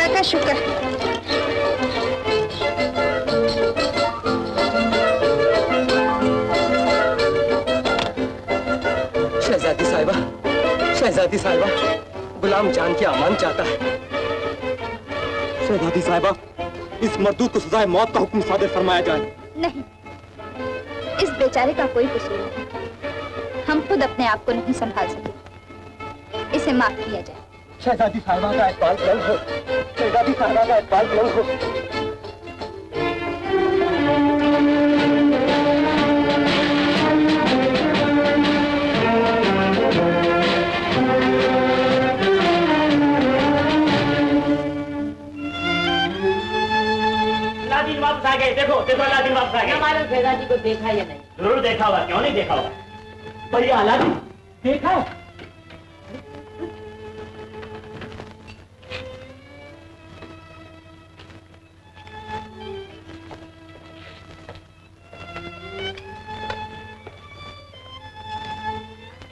खुदा का शुक्र। शहजादी साहिबा, शहजादी साहिबा, गुलाम जान की अमान चाहता है। शहजादी साहिबा, इस मर्दूद को सजाए मौत का हुक्म सादर फरमाया जाए। नहीं, इस बेचारे का कोई कसूर नहीं। हम खुद अपने आप को नहीं संभाल सके, इसे माफ किया जाए। शहजादी साहिबा का इकबाल बुलंद हो, शहजादी साहिबा का इकबाल बुलंद हो। अलादीन वापस आ गए। देखो देखो अलादीन वापस आ गए। हमारे शहजादी को देखा या नहीं? जरूर देखा होगा, क्यों नहीं देखा होगा। भैया अलादीन देखा है?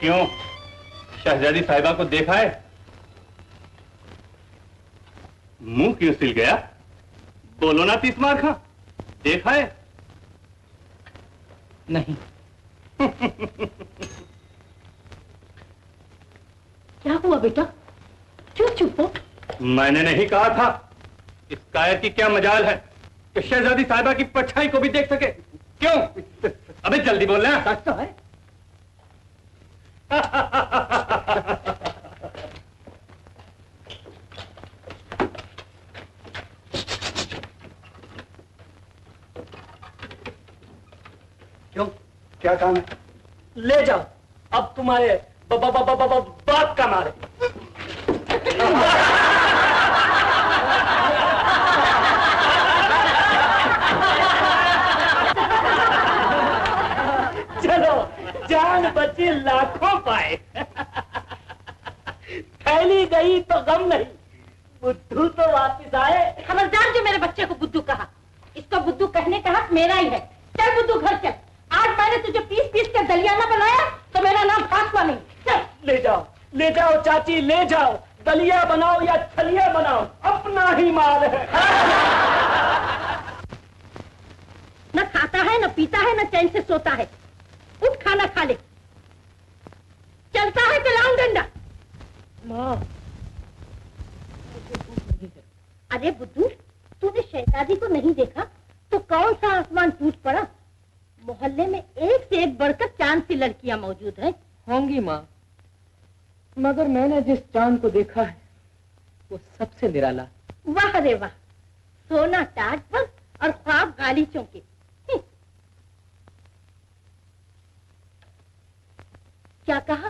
क्यों, शहजादी साहिबा को देखा है? मुंह क्यों सिल गया? बोलो ना तीसमार खां, देखा है? नहीं। क्या हुआ बेटा, क्यों चुप हो? मैंने नहीं कहा था। इस कायर की क्या मजाल है कि शहजादी साहिबा की परछाई को भी देख सके। क्यों? अबे जल्दी बोलना। सच तो है। क्यों, क्या काम है? ले जाओ, अब तुम्हारे बाप का मारे। चलो, जान बची लाखों पाए। फैली गई तो गम नहीं, बुद्धू तो वापिस आए। खबरदार जो मेरे बच्चे को बुद्धू कहा, इसको बुद्धू कहने का हक मेरा ही है। चल बुद्धू घर चल। आज मैंने तुझे पीस पीस के दलियाना बनाया तो मेरा नाम फासवा नहीं। चल ले जाओ चाची, ले जाओ। दलिया बनाओ या छलिया बनाओ, अपना ही माल है। न खाता है, न पीता है, न चैन से सोता है। उठ खाना खा ले। चलता है कि लाऊं डंडा? माँ, अरे बुद्धू, तूने शहजादी को नहीं देखा तो कौन सा आसमान टूट पड़ा? मोहल्ले में एक से एक बढ़कर चांद सी लड़कियां मौजूद हैं। होंगी माँ, मगर मैंने जिस चांद को देखा है वो सबसे निराला। वाह रे वाह, सोना टाट पर और ख्वाब गालीचों के। क्या कहा?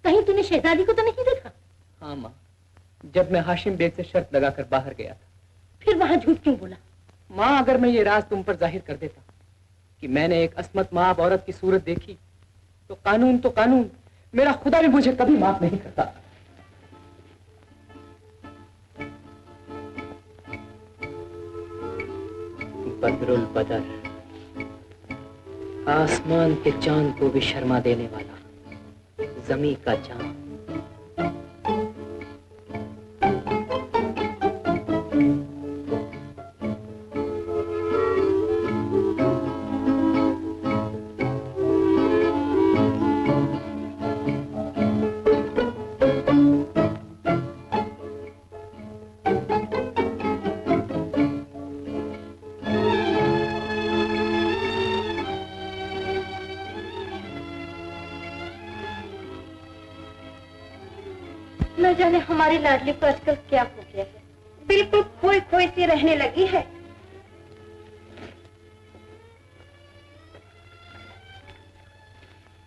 कहीं तूने शहजादी को तो नहीं देखा? हाँ माँ, जब मैं हाशिम बेग से शर्त लगाकर बाहर गया था। फिर वहां झूठ क्यों बोला? माँ, अगर मैं ये राज तुम पर जाहिर कर देता कि मैंने एक अस्मत माँ औरत की सूरत देखी तो कानून, मेरा खुदा भी मुझे कभी माफ नहीं करता। बदरुल बदर, आसमान के चांद को भी शर्मा देने वाला, जमी का चांद। न जाने हमारी लाडली को आजकल क्या हो गया है, बिल्कुल खोई खोई सी रहने लगी है।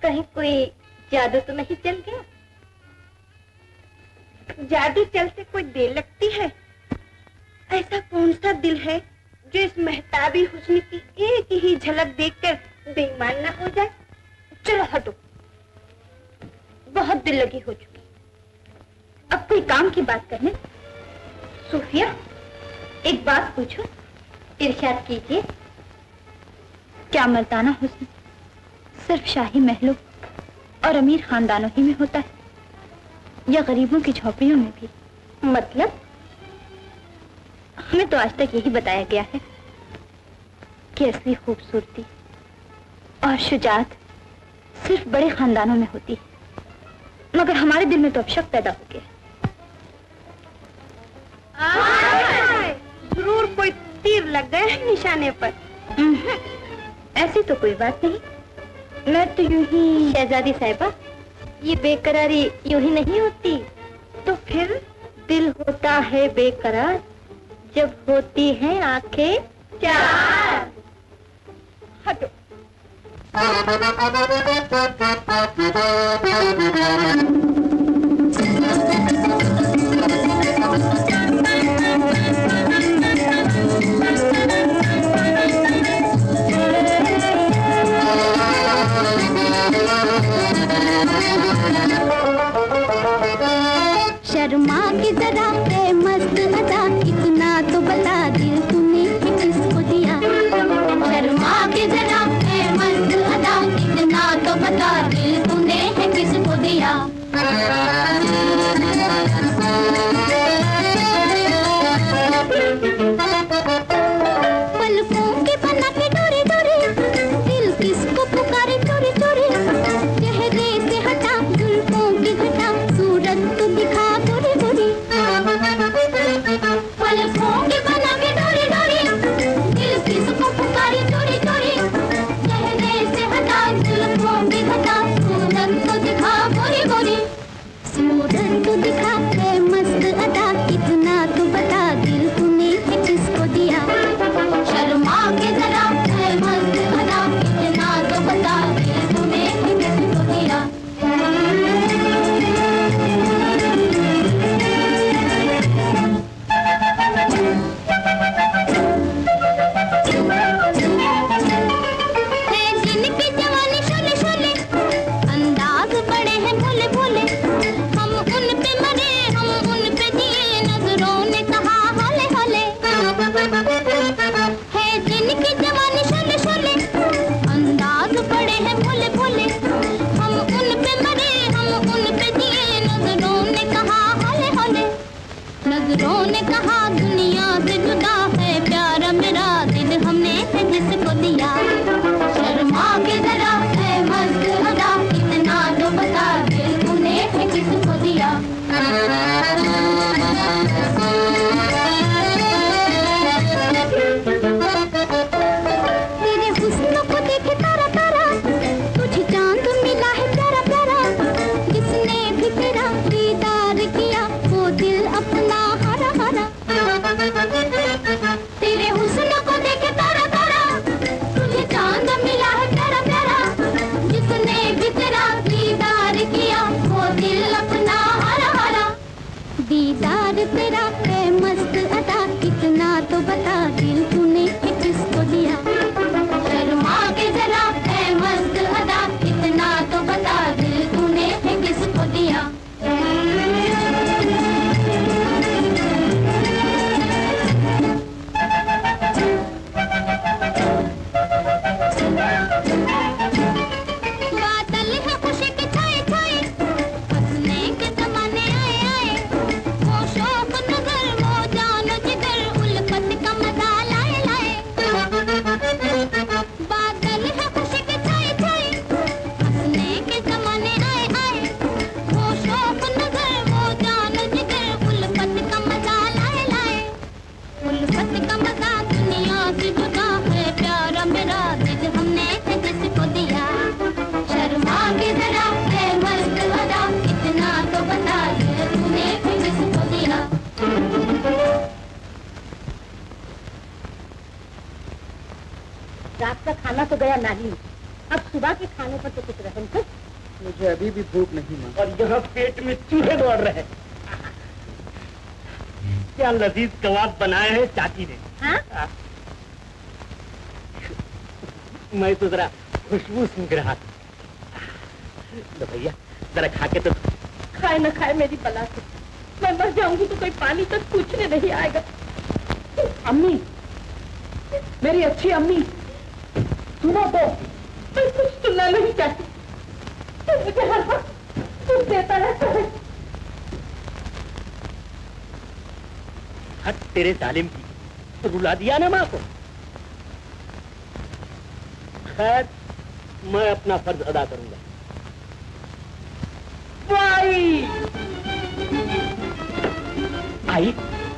कहीं कोई जादू तो नहीं चल गया? जादू चलते कोई देर लगती है? ऐसा कौन सा दिल है जो इस महताबी हुस्न की एक ही झलक देखकर बेईमान ना हो जाए? चलो हटो, बहुत दिल लगी हो चुकी। अब कोई काम की बात करने। सूफिया, एक बात पूछो, इरशाद कीजिए। क्या मर्दाना हुस्न सिर्फ शाही महलों और अमीर खानदानों ही में होता है या गरीबों की झोपड़ियों में भी? मतलब हमें तो आज तक यही बताया गया है कि असली खूबसूरती और शुजाअत सिर्फ बड़े खानदानों में होती है, मगर हमारे दिल में तो अब शक पैदा हो गया। जरूर कोई तीर लग गया है निशाने पर। ऐसी तो कोई बात नहीं, मैं तो यूं ही। शहजादी साहिबा, ये बेकरारी यूं ही नहीं होती। तो फिर दिल होता है बेकरार जब होती हैं आंखें चार। हटो। शर्मा की जरा है मस्त अदा, इतना तो बता दिल तूने कि किसको दिया। शर्मा की जरा है मस्त अदा, इतना तो बता दिल तूने है किसको दिया। पलकों के बना के डोरी डोरी, दिल किसको पुकारे चोरी चोरी। चेहरे से हटा जुल्फों की घटा, सूरत तो दिखा गोरी गोरी। पलकों के बना के डोरी डोरी, दिल किसको पुकारे चोरी चोरी। चेहरे से हटा जुल्फों की घटा, सूरत तो दिखा गोरी गोरी। सूरत तो दिखा है मस्त अदा, इतना तो बता दिल तूने है किसको दिया। शर्मा के जरा है मस्त अदा, इतना तो बता दिल तूने है किसको दिया। है जिनकी जवानी शोले शोले, अंदाज बड़े हैं भोले भोले। हम उन पे मरे हम उन पे जिए, नजरों ने कहा हौले हौले। है जिनकी जवानी शोले शोले, अंदाज बड़े हैं भोले भोले। हम उन पे मरे हम उन पे जिए, नजरों ने कहा हौले हौले। नजरों ने कहा दुनिया से जुदा है प्यारा मेरा दिल, हमने है जिसको दिया। शर्मा के जरा है मस्त अदा, इतना तो बता दिल तूने है किसको दिया। तेरे हुस्न को देखे तारा तारा, तुझे चांद मिला है प्यारा प्यारा। जिसने भी तेरा दीदार किया वो दिल अपना हरा हरा। तेरे हुस्न को देखे तारा तारा, तुझे चांद मिला है प्यारा प्यारा। जिसने भी तेरा दीदार किया वो दिल अपना हरा हरा। दीदार तेरा है मस्त अदा, इतना तो बता दिल तूने है किसको दिया। शर्मा के जरा है मस्त अदा, इतना तो बता दिल तूने है किसको दिया। बादल है खुशी के छाए छाए, हंसने के जमाने आए आए। वो शौक नगर वो जानो जिधर, उल्फत का मजा लाए लाए। बादल है खुशी के छाए छाए, हंसने के जमाने आए आए। वो शौक नगर वो जानो जिधर, उल्फत का मजा लाए लाए। उल्फत का मजा दुनिया से जुदा है प्यारा मेरा दिल, हमने है जिसको दिया। शर्मा के जरा है मस्त अदा, इतना तो बता दिल तूने है जिसको दिया। रात का खाना तो गया नहीं, अब सुबह के खाने पर तो कुछ रहम है। मुझे अभी भी भूख नहीं मां। और यहाँ पेट में चूहे दौड़ रहे। क्या लजीज कबाब बनाए हैं चाची ने। हाँ? मैं तो जरा खुशबू सूंघ रहा था। लो भैया जरा खा के तो। खाए न खाए मेरी बला से, मैं मर जाऊंगी तो कोई पानी तक पूछने नहीं आएगा। अम्मी, मेरी अच्छी अम्मी, सुनो तो। मैं कुछ सुनना नहीं चाहती, तो मुझे हर वक्त दुख देता रहता है। हट तेरे जालिम की, रुला दिया ना माँ को। खैर, मैं अपना फर्ज अदा करूंगा। आई आई?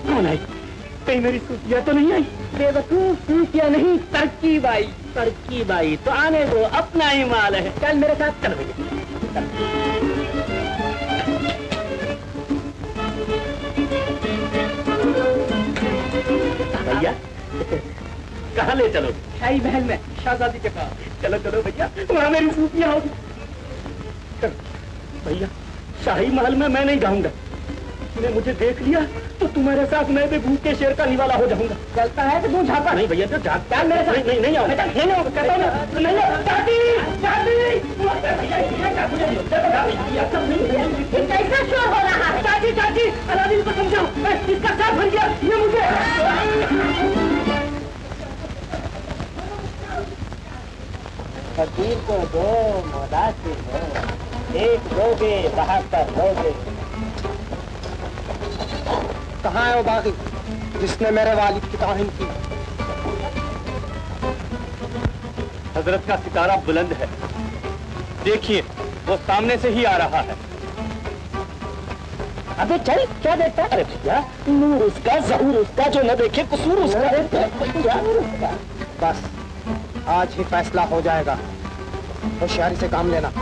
कौन आई? कहीं मेरी सूफिया तो नहीं आई? बेवकूफ, सूफिया नहीं, तरकीब आई। तरकीब आई तो आने दो, अपना ही माल है। चल मेरे साथ, चल भैया। भैया कहाँ ले चलो? शाही महल में, शहजादी के पास। चलो चलो भैया, वहाँ मेरी सूफिया होगी। भैया, शाही महल में मैं नहीं जाऊंगा। तूने मुझे देख लिया तो तुम्हारे साथ मैं भी भूखे शेर का निवाला हो जाऊंगा। चलता है तो तू झापा। नहीं भैया, तो क्या मेरे साथ? नहीं आओ। कैसा शोर हो रहा है? चाची चाची, अलादीन को समझाओ, इसका साथ भर गया ये मुझे। फकीर को दो, मुदासिर हो, एक दोगे बहाकर दोगे। कहाँ है वो बागी जिसने मेरे वालिद की तौहीन की? हजरत का सितारा बुलंद है, देखिए वो सामने से ही आ रहा है। अबे चल, क्या देखता है? अरे भैया, नूर उसका, ज़हूर उसका, जो न देखे कसूर उसका। बस आज ही फैसला हो जाएगा, होशियारी से काम लेना।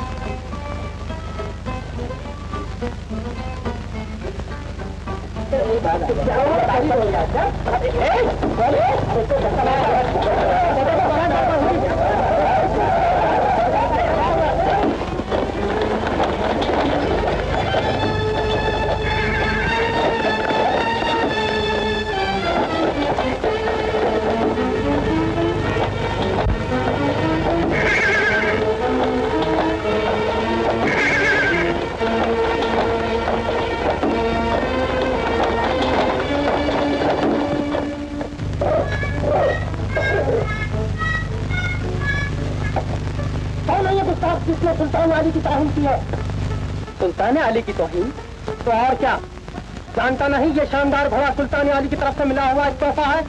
जिसने सुल्तान अली की तौहीन की है। सुल्तान अली की तौहीन? तो और क्या, जानता नहीं ये शानदार घोड़ा सुल्तान अली की तरफ से मिला हुआ एक तोहफा है?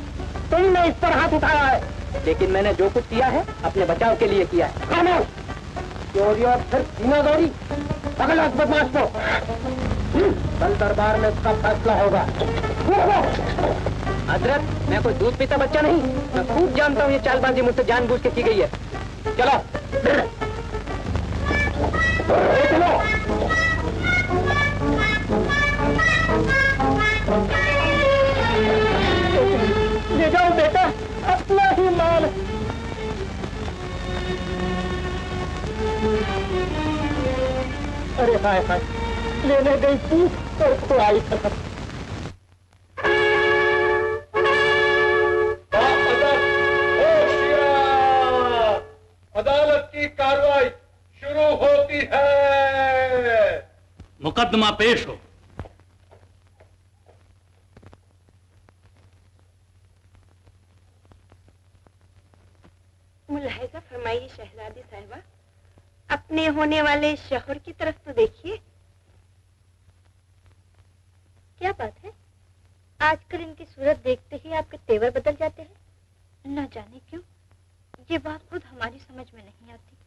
तुमने इस पर हाथ उठाया है। लेकिन मैंने जो कुछ किया है अपने बचाव के लिए किया है। खामोश! चोरी और फिर सीना दौड़ी, पकड़ो उस बदमाश को। कल दरबार में इसका फैसला होगा। हजरत, मैं कोई दूध पीता बच्चा नहीं, मैं खूब जानता हूँ ये चालबाजी मुझसे जानबूझ के की गई है। चलो चलो। ले जाओ बेटा, अपना ही माल। अरे हाय हाय, लेने गई पूछ और तो आई खत्म। अदालत की कार्रवाई शुरू होती है। मुकदमा पेश हो। मुलाहिजा फरमाइए शहजादी साहिबा, अपने होने वाले शौहर की तरफ तो देखिए। क्या बात है, आजकल इनकी सूरत देखते ही आपके तेवर बदल जाते हैं। न जाने क्यों, ये बात खुद हमारी समझ में नहीं आती।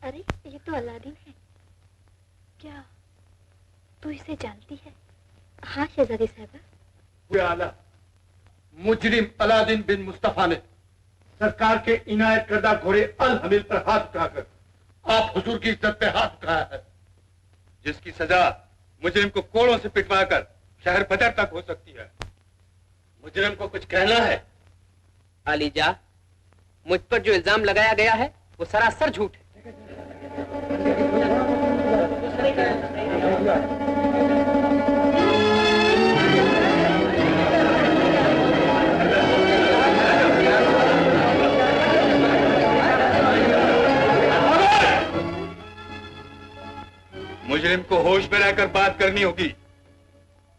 अरे ये तो अलादीन है। क्या तू इसे जानती है? हाँ शहजादी साहिबा। आला मुजरिम अलादीन बिन मुस्तफा ने सरकार के इनायत करदा घोड़े अल हमील पर हाथ उठाकर आप हुजूर की इज्जत पे हाथ उठाया है, जिसकी सजा मुजरिम को कोड़ों से पिटवाकर शहर बदर तक हो सकती है। मुजरिम को कुछ कहना है? आलीजा, मुझ पर जो इल्जाम लगाया गया है वो सरासर झूठ है। मुजरिम को होश में रहकर बात करनी होगी।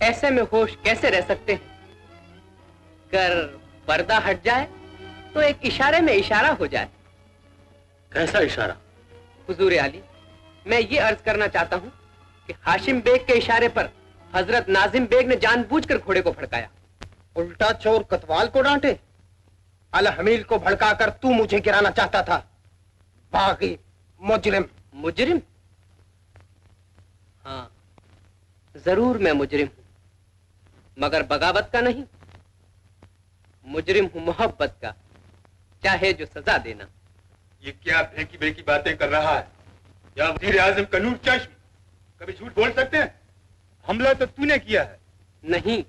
ऐसे में होश कैसे रह सकते हैं? कर पर्दा हट जाए तो एक इशारे में इशारा हो जाए। कैसा इशारा? हुजूर आली, मैं ये अर्ज करना चाहता हूँ कि हाशिम बेग के इशारे पर हजरत नाजिम बेग ने जानबूझकर घोड़े को भड़काया। उल्टा चोर कतवाल को डांटे, अल हमील को भड़काकर तू मुझे गिराना चाहता था। बागी मुजरिम। मुजरिम? हाँ, जरूर मैं मुजरिम हूं, मगर बगावत का नहीं। मुजरिम हूं मोहब्बत का, चाहे जो सजा देना। ये क्या भेकी भेकी बातें कर रहा है? या वजीर आजम का नूर चश्म कभी झूठ बोल सकते हैं? हमला तो तूने किया है। नहीं,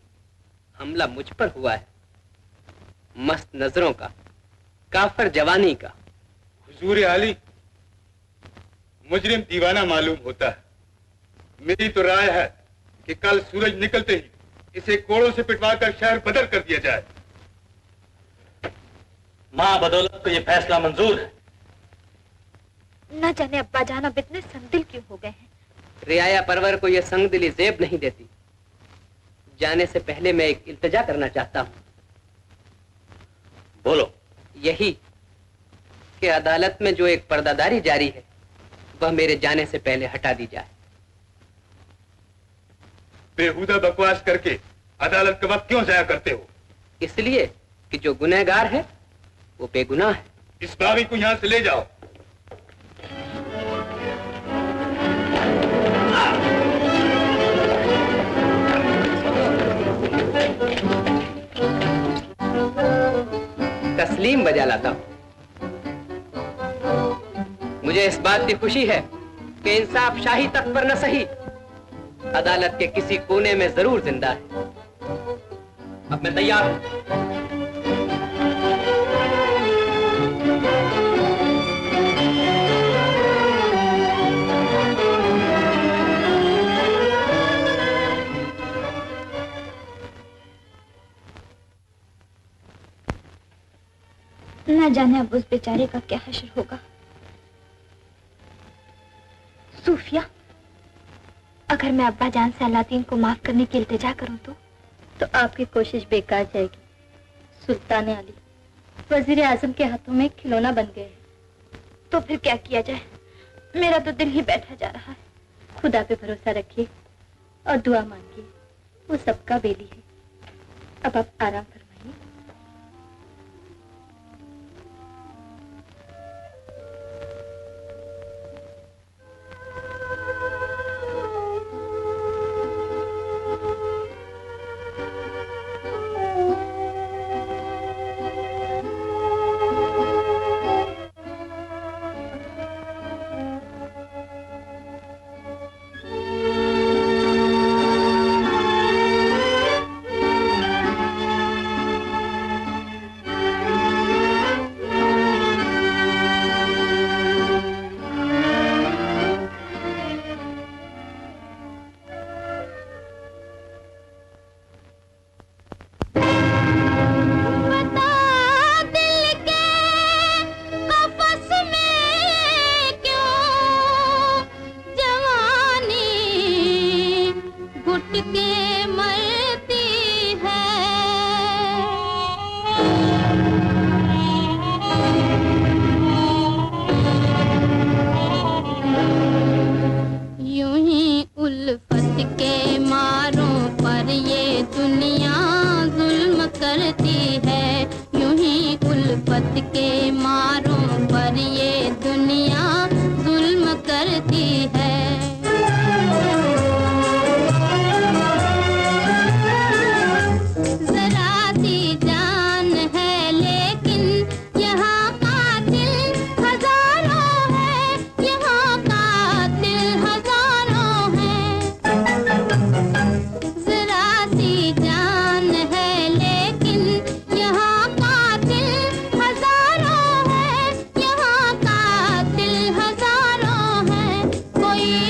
हमला मुझ पर हुआ है, मस्त नजरों का, काफर जवानी का। हुजूर आली, मुजरिम दीवाना मालूम होता है। मेरी तो राय है कि कल सूरज निकलते ही इसे कोड़ों से पिटवाकर शहर बदर कर दिया जाए। माँ बदौलत को यह फैसला मंजूर है। न जाने अब्बा जान अब इतने संदिल क्यों हो गए हैं। रियाया परवर को यह संगदिली जेब नहीं देती। जाने से पहले मैं एक इल्तिजा करना चाहता हूँ। बोलो। यही कि अदालत में जो एक पर्दादारी जारी है वह मेरे जाने से पहले हटा दी जाए। बेहुदा बकवास करके अदालत का वक्त क्यों जाया करते हो? इसलिए कि जो गुनहगार है वो बेगुनाह है। इस बागी को यहाँ से ले जाओ। तस्लीम बजा लाता हूं। मुझे इस बात की खुशी है कि इंसाफ शाही तख्त पर न सही, अदालत के किसी कोने में जरूर जिंदा है। अब मैं तैयार हूं। न जाने अब उस बेचारे का क्या हश्र होगा। सूफिया, अगर मैं अब्बा जान से अलादीन को माफ करने की इल्तिजा करूं तो आपकी कोशिश बेकार जाएगी। सुल्तान अली वजीर आजम के हाथों में खिलौना बन गए हैं। तो फिर क्या किया जाए? मेरा तो दिल ही बैठा जा रहा है। खुदा पे भरोसा रखिए और दुआ मांगिए, वो सबका बेली है। अब आप आराम फरमाइए। कोई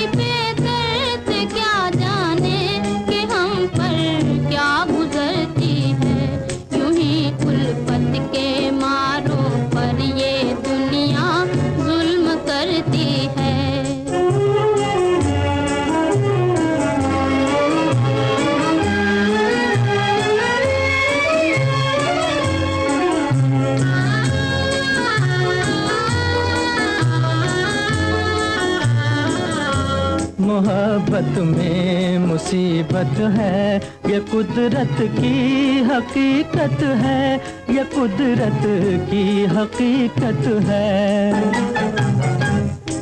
मोहब्बत में मुसीबत है, ये कुदरत की हकीकत है, ये कुदरत की हकीकत है।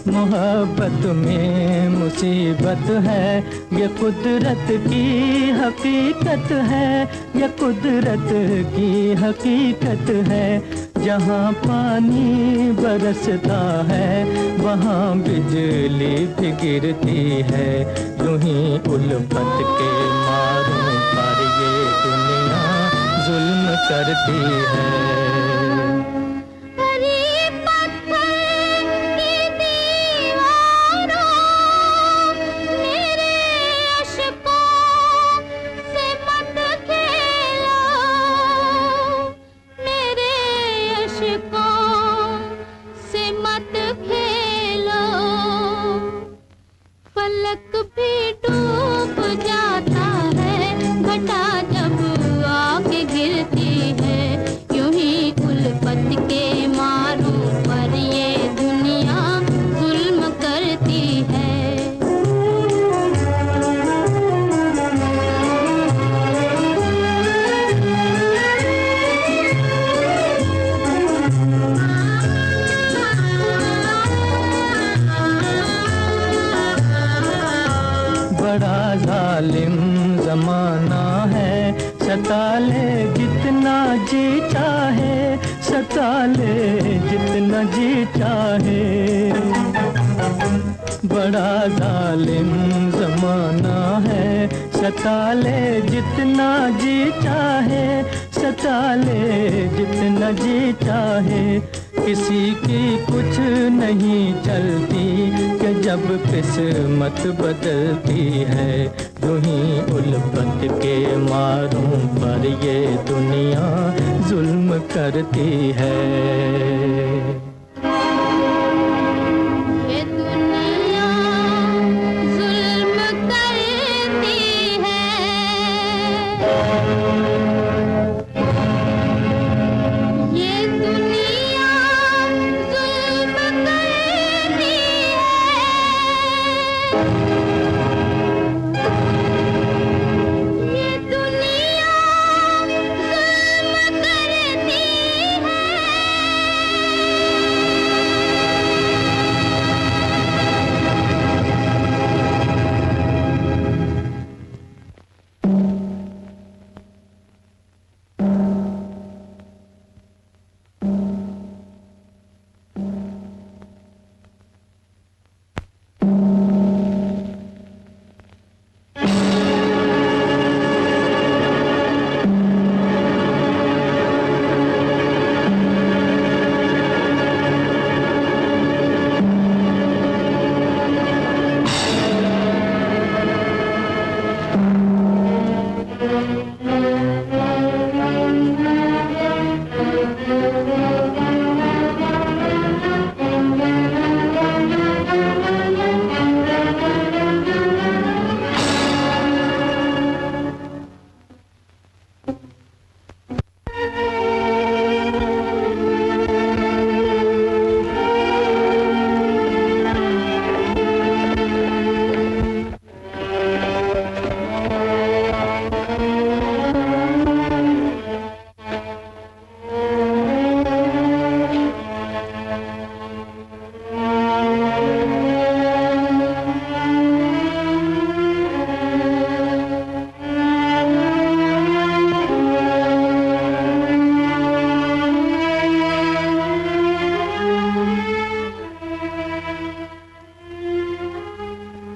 मोहब्बत में मुसीबत है, ये कुदरत की हकीकत है, ये कुदरत की हकीकत है। जहाँ पानी बरसता है वहाँ बिजली भी गिरती है, यूं ही उल्फत के मारों पर ये दुनिया जुल्म करती है। सताले जितना जी चाहे, सताले जितना जी चाहे। बड़ा जालिम जमाना है, सताले जितना जी चाहे, सताले जितना जी चाहे। किसी की कुछ नहीं चलती कि जब किस्मत बदलती है, यूं ही उल्फत के मारों पर ये दुनिया जुल्म करती है।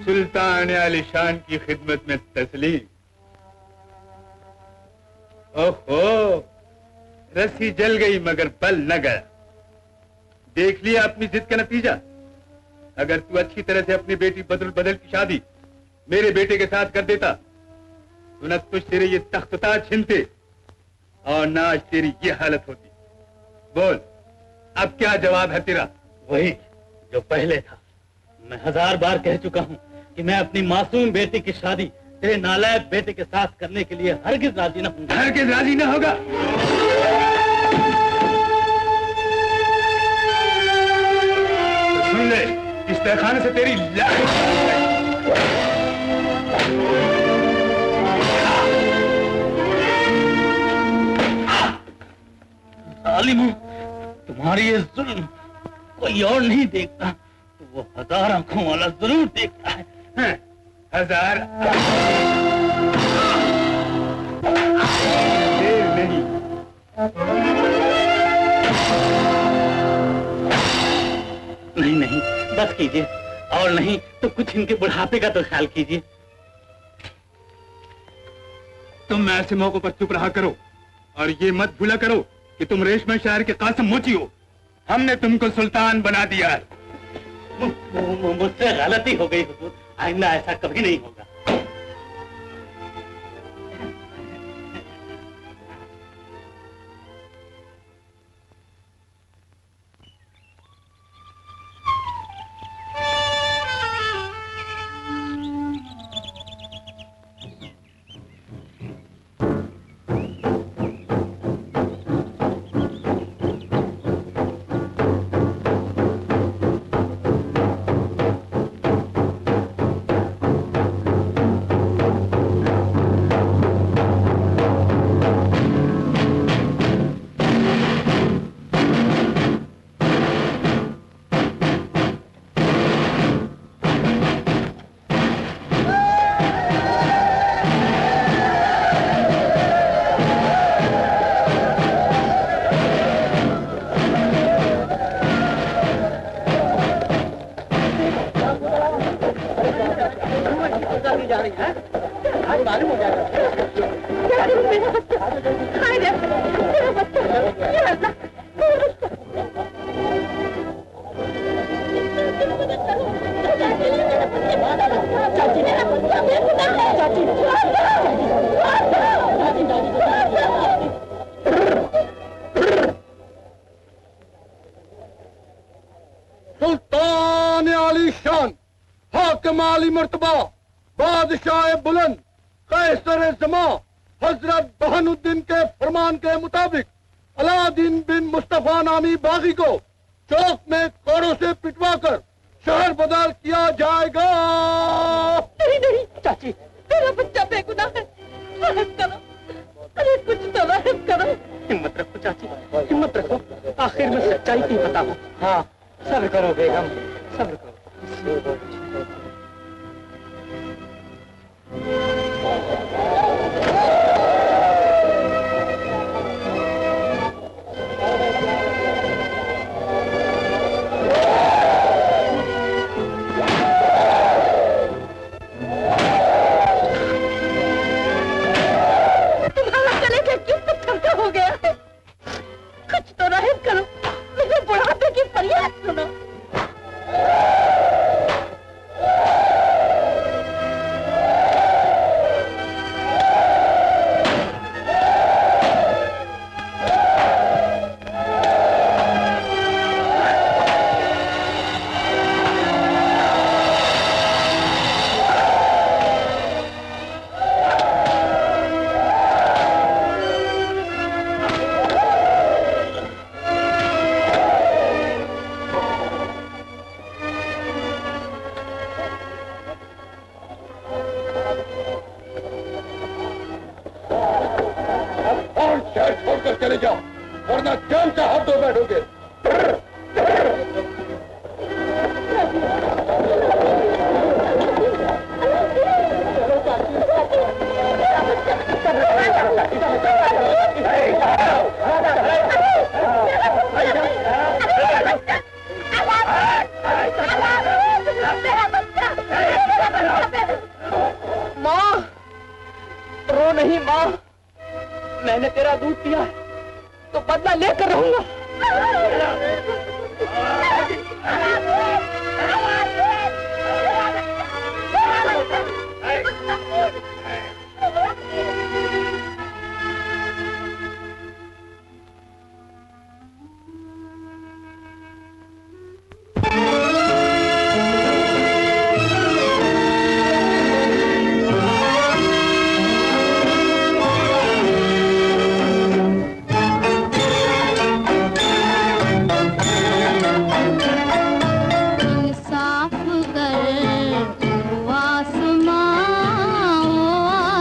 सुल्तान आलिशान की खिदमत में तस्लीम। ओहो, रस्सी जल गई मगर बल न गया। देख लिया अपनी जिद का नतीजा। अगर तू अच्छी तरह से अपनी बेटी बदल बदल की शादी मेरे बेटे के साथ कर देता तो न तुझ तेरे ये तख्त ताज छिनते और न आज तेरी ये हालत होती। बोल, अब क्या जवाब है तेरा? वही जो पहले था। मैं 1000 बार कह चुका हूँ कि मैं अपनी मासूम बेटी की शादी तेरे नालायक बेटे के साथ करने के लिए हरगिज राजी न हूँ। हरगिज राजी न होगा। तो सुन ले, इस तहखाने से तेरी जालिम हूँ। तुम्हारी ये जुल्म कोई और नहीं देखता, तो वो 1000 आंखों वाला जरूर देखता है। 1000 नहीं। नहीं नहीं, बस कीजिए, और नहीं तो कुछ इनके बुढ़ापे का तो ख्याल कीजिए। तुम ऐसे मौकों पर चुप रहा करो और ये मत भूला करो कि तुम रेशमा शहर के कासिम मोची हो। हमने तुमको सुल्तान बना दिया है। मुझसे गलती हो गई हुजूर, आइंदा ऐसा कभी नहीं होगा। सुल्तान आली शान, हाकिम आली मर्तबा, बादशाह बुलंद, कैसर जमा, हजरत बहनुद्दीन के फरमान के मुताबिक अलादीन बिन मुस्तफा नामी बागी को चौक में कोड़ों से पिटवाकर शहर बदर किया जाएगा। नहीं नहीं चाची, मेरा बच्चा बेगुनाह है, रहम करो, अरे कुछ तो रहम करो। हिम्मत रखो चाची, हिम्मत रखो, आखिर में सच्चाई की पता हो। हाँ सब्र करो बेगम, सब्र करो। तुम्हारा गले का क्यों पत्थर का हो गया है? कुछ तो रहम करो, मेरे बुढ़ापे की फरियाद सुनो। छोड़कर चले जाओ वरना जान का हाथ धो बैठोगे। माँ रो नहीं माँ, मैंने तेरा दूध पिया है तो बदला लेकर रहूंगा। इंसाफ कर ओ आसमां, ओ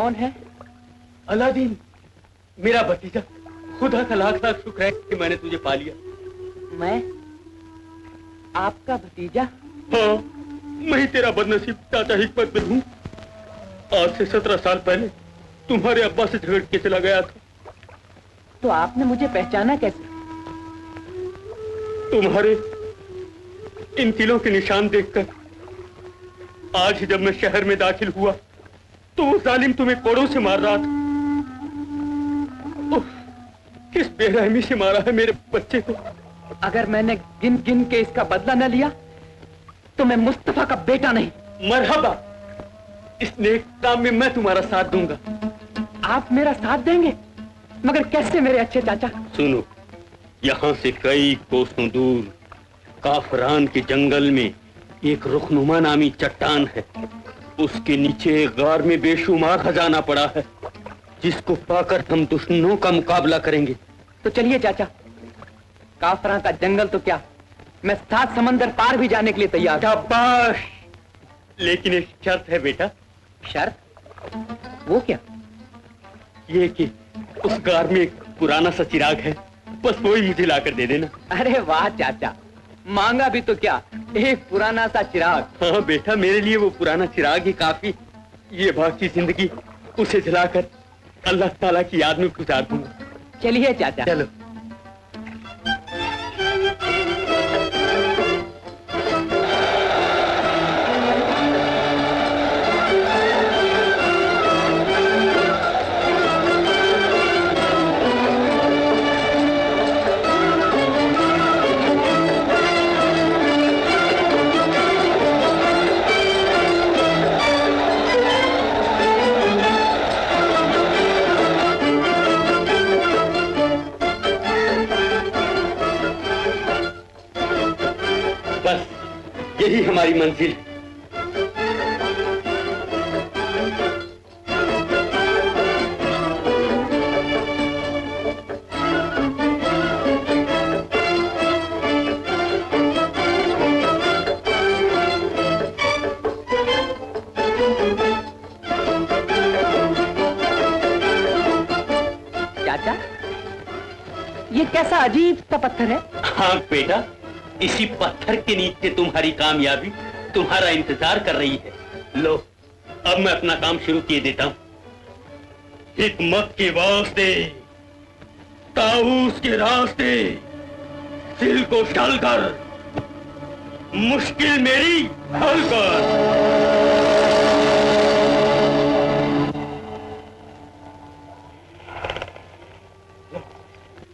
कौन है? अलादीन, मेरा भतीजा। खुदा का लाख लाख शुक्र है कि मैंने तुझे पा लिया। मैं आपका भतीजा? हाँ, मैं ही तेरा बदनसीब चाचा हिकमत बिन हूँ। आज से 17 साल पहले तुम्हारे अब्बा से झगड़ के चला गया था। तो आपने मुझे पहचाना कैसे? तुम्हारे इन तिलों के निशान देखकर। आज जब मैं शहर में दाखिल हुआ तो वो जालिम तुम्हें कोड़ों से मार रहा था। उफ, किस बेरहमी से मारा है मेरे बच्चे को। अगर मैंने गिन गिन के इसका बदला न लिया तो मैं मुस्तफा का बेटा नहीं। मरहबा, इस नेक काम में मैं तुम्हारा साथ दूंगा। आप मेरा साथ देंगे? मगर कैसे मेरे अच्छे चाचा? सुनो, यहाँ से कई कोसों दूर काफरान के जंगल में एक रुखनुमा नामी चट्टान है। उसके नीचे एक गार में बेशुमार खजाना पड़ा है, जिसको पाकर हम दुश्मनों का मुकाबला करेंगे। तो चलिए चाचा, काफरा का जंगल तो क्या, मैं 7 समंदर पार भी जाने के लिए तैयार। शाबाश, लेकिन एक शर्त है बेटा। शर्त? वो क्या? ये कि उस गार में एक पुराना सा चिराग है, बस वो ही मुझे लाकर दे देना। अरे वाह चाचा, मांगा भी तो क्या, एक पुराना सा चिराग। हाँ बेटा, मेरे लिए वो पुराना चिराग ही काफी। ये बाकी जिंदगी उसे जलाकर अल्लाह ताला की याद में गुजार दूंगा। चलिए चाचा। चलो। यही हमारी मंजिल है। चाचा, ये कैसा अजीब सा पत्थर है? हाँ बेटा, इसी पत्थर के नीचे तुम्हारी कामयाबी तुम्हारा इंतजार कर रही है। लो, अब मैं अपना काम शुरू किए देता हूँ। हिकमत के वास्ते, ताऊस के रास्ते, दिल को ढल कर, मुश्किल मेरी हल कर।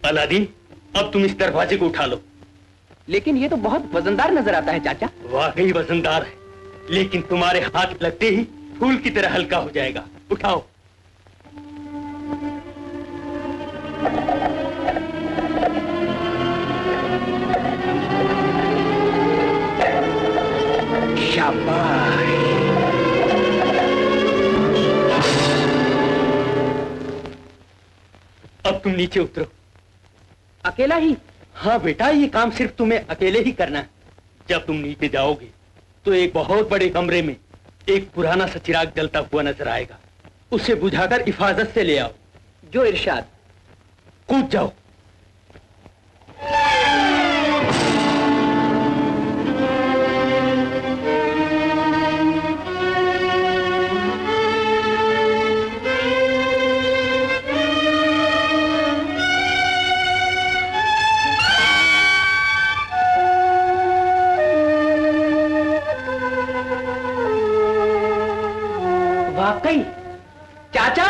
अलादीन, अब तुम इस दरवाजे को उठा लो। लेकिन ये तो बहुत वजनदार नजर आता है चाचा। वाकई वजनदार है, लेकिन तुम्हारे हाथ लगते ही फूल की तरह हल्का हो जाएगा। उठाओ। शाबाश। अब तुम नीचे उतरो। अकेला ही? हाँ बेटा, ये काम सिर्फ तुम्हें अकेले ही करना है। जब तुम नीचे जाओगे तो एक बहुत बड़े कमरे में एक पुराना सा चिराग जलता हुआ नजर आएगा। उसे बुझाकर हिफाजत से ले आओ। जो इरशाद। कूद जाओ। चाचा,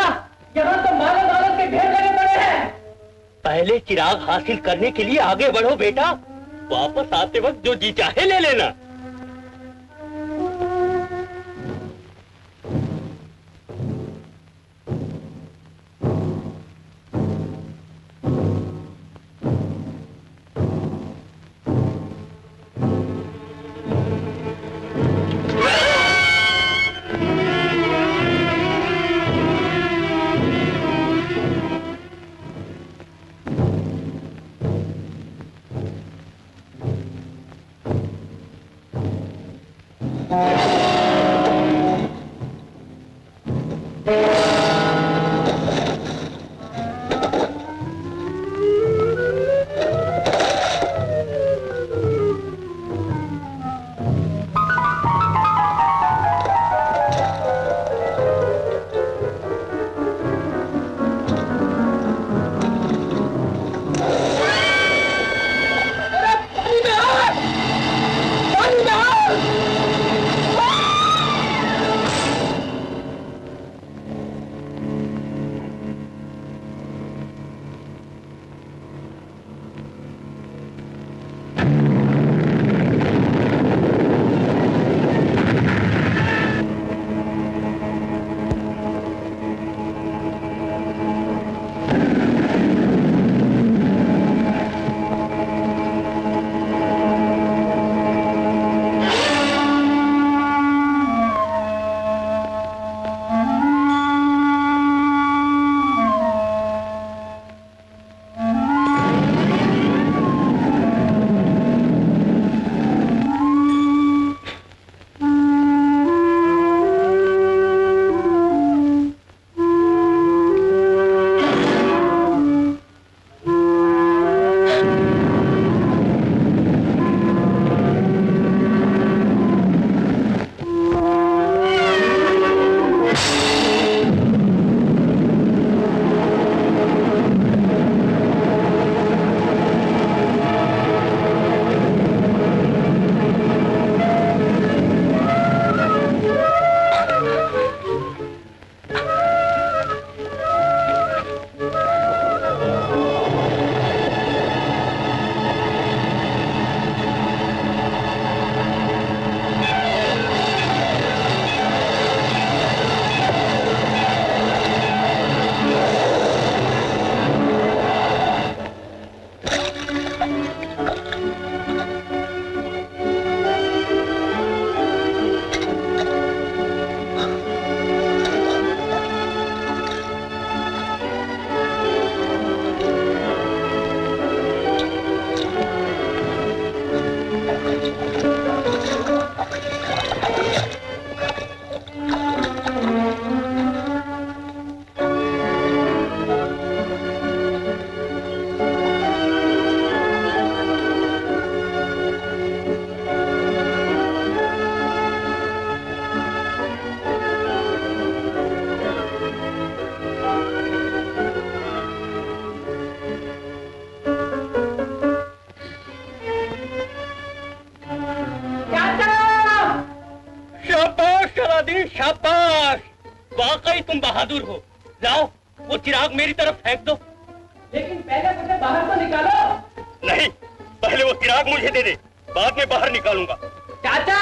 यहाँ तो मानव दौलत के ढेर लगे पड़े हैं। पहले चिराग हासिल करने के लिए आगे बढ़ो बेटा, वापस आते वक्त जो जी चाहे ले लेना। अलादीन शाबाश, वाकई तुम बहादुर हो। जाओ वो चिराग मेरी तरफ फेंक दो। लेकिन पहले मुझे बाहर तो निकालो। नहीं, पहले वो चिराग मुझे दे दे, बाद में बाहर निकालूंगा। चाचा,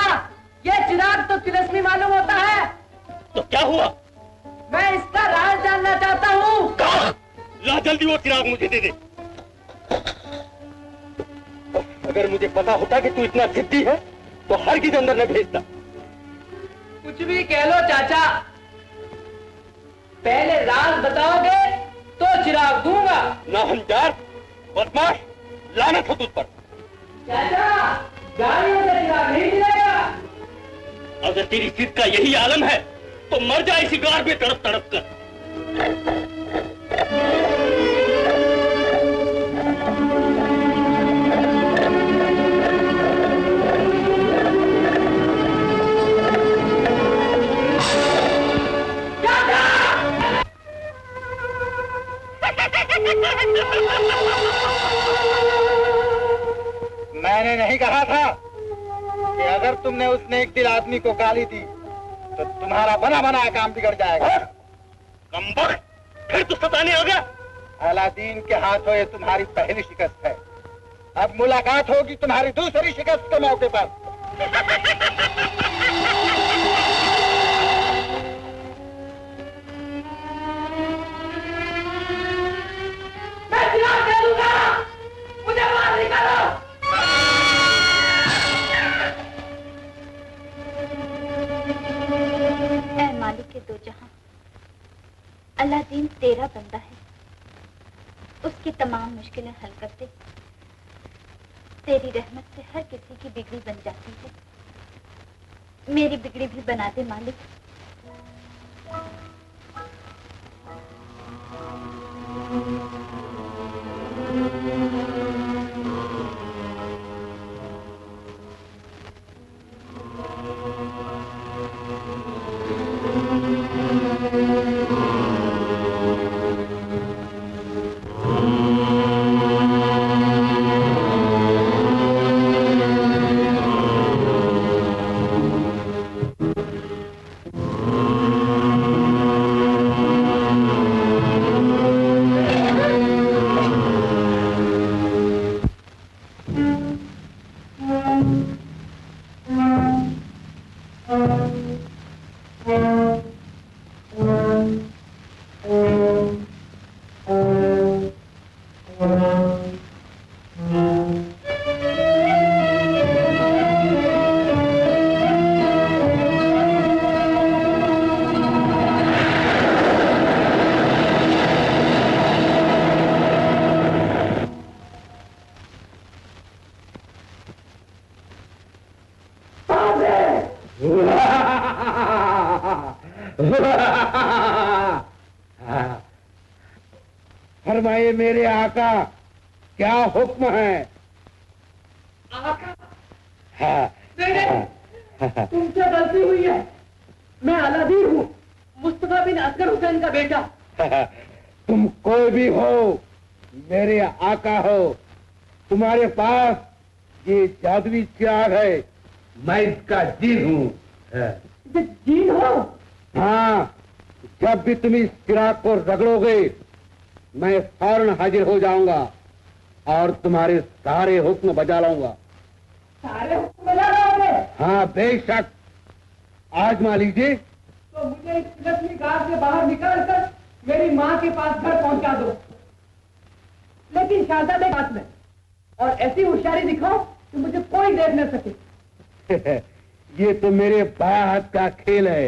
ये चिराग तो तिलस्मी मालूम होता है। तो क्या हुआ? मैं इसका राज जानना चाहता हूँ। ला जल्दी वो चिराग मुझे दे दे। अगर मुझे पता होता कि तू इतना जिद्दी है तो हरगिज़ अंदर न भेजता। कुछ भी कह लो चाचा, पहले राज बताओगे तो चिराग दूंगा। नाहंजार, बदमाश, लानत हो तुझ पर। चाचा, गाड़ियों से चिराग नहीं मिलेगा। अगर तेरी जिद का यही आलम है तो मर जा इसी गार में तड़प तड़प कर। मैंने नहीं कहा था कि अगर तुमने उस नेक दिल आदमी को गाली दी तो तुम्हारा बना बना काम बिगड़ जाएगा। कमबख्त, फिर तो सताने आ गया। अलादीन के हाथों ये तुम्हारी पहली शिकस्त है। अब मुलाकात होगी तुम्हारी दूसरी शिकस्त के मौके पर। मैं चिराग दे दूंगा, मुझे बाहर निकालो। ऐ मालिक के दो जहां, अलादीन तेरा बंदा है, उसकी तमाम मुश्किलें हल कर दे। तेरी रहमत से हर किसी की बिगड़ी बन जाती है, मेरी बिगड़ी भी बना दे मालिक। फरमाइए मेरे आका, क्या हुक्म है? आका? हाँ। नहीं, तुमसे गलती हुई है। मैं अलादीन हूँ, मुस्तफा बिन असगर हुसैन का बेटा। तुम कोई भी हो, मेरे आका हो। तुम्हारे पास ये जादुई चिराग है, मैं इसका जीन हूँ। जीन हो? हाँ, जब भी तुम इस चिराग को रगड़ोगे मैं फौरन हाजिर हो जाऊंगा और तुम्हारे सारे हुक्म बजा लाऊंगा। सारे हुक्म बजा लाओगे? हाँ बेशक, आजमा लीजिए। तो मुझे इस तिलस्मी गार से बाहर निकाल कर मेरी माँ के पास घर पहुंचा दो, लेकिन शहजादे पास में, और ऐसी होशियारी दिखाओ कि मुझे कोई देख न सके। ये तो मेरे बाएं हाथ का खेल है।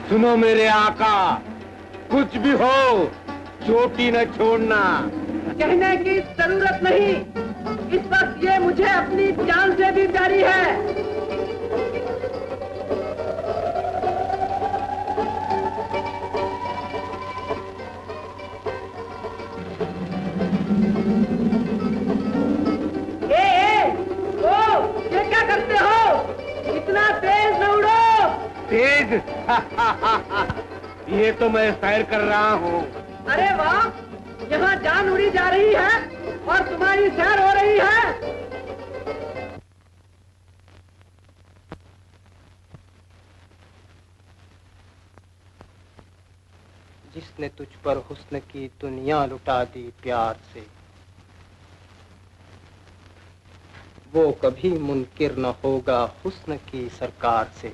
सुनो मेरे आका, कुछ भी हो चोटी न छोड़ना। कहने की जरूरत नहीं, इस वक्त ये मुझे अपनी जान से भी प्यारी है। ये क्या करते हो? इतना तेज न उड़ो, तेज ये तो मैं सैर कर रहा हूँ। अरे वाह, यहाँ जान उड़ी जा रही है और तुम्हारी सैर हो रही है। जिसने तुझ पर हुस्न की दुनिया लुटा दी प्यार से, वो कभी मुनकिर न होगा हुस्न की सरकार से।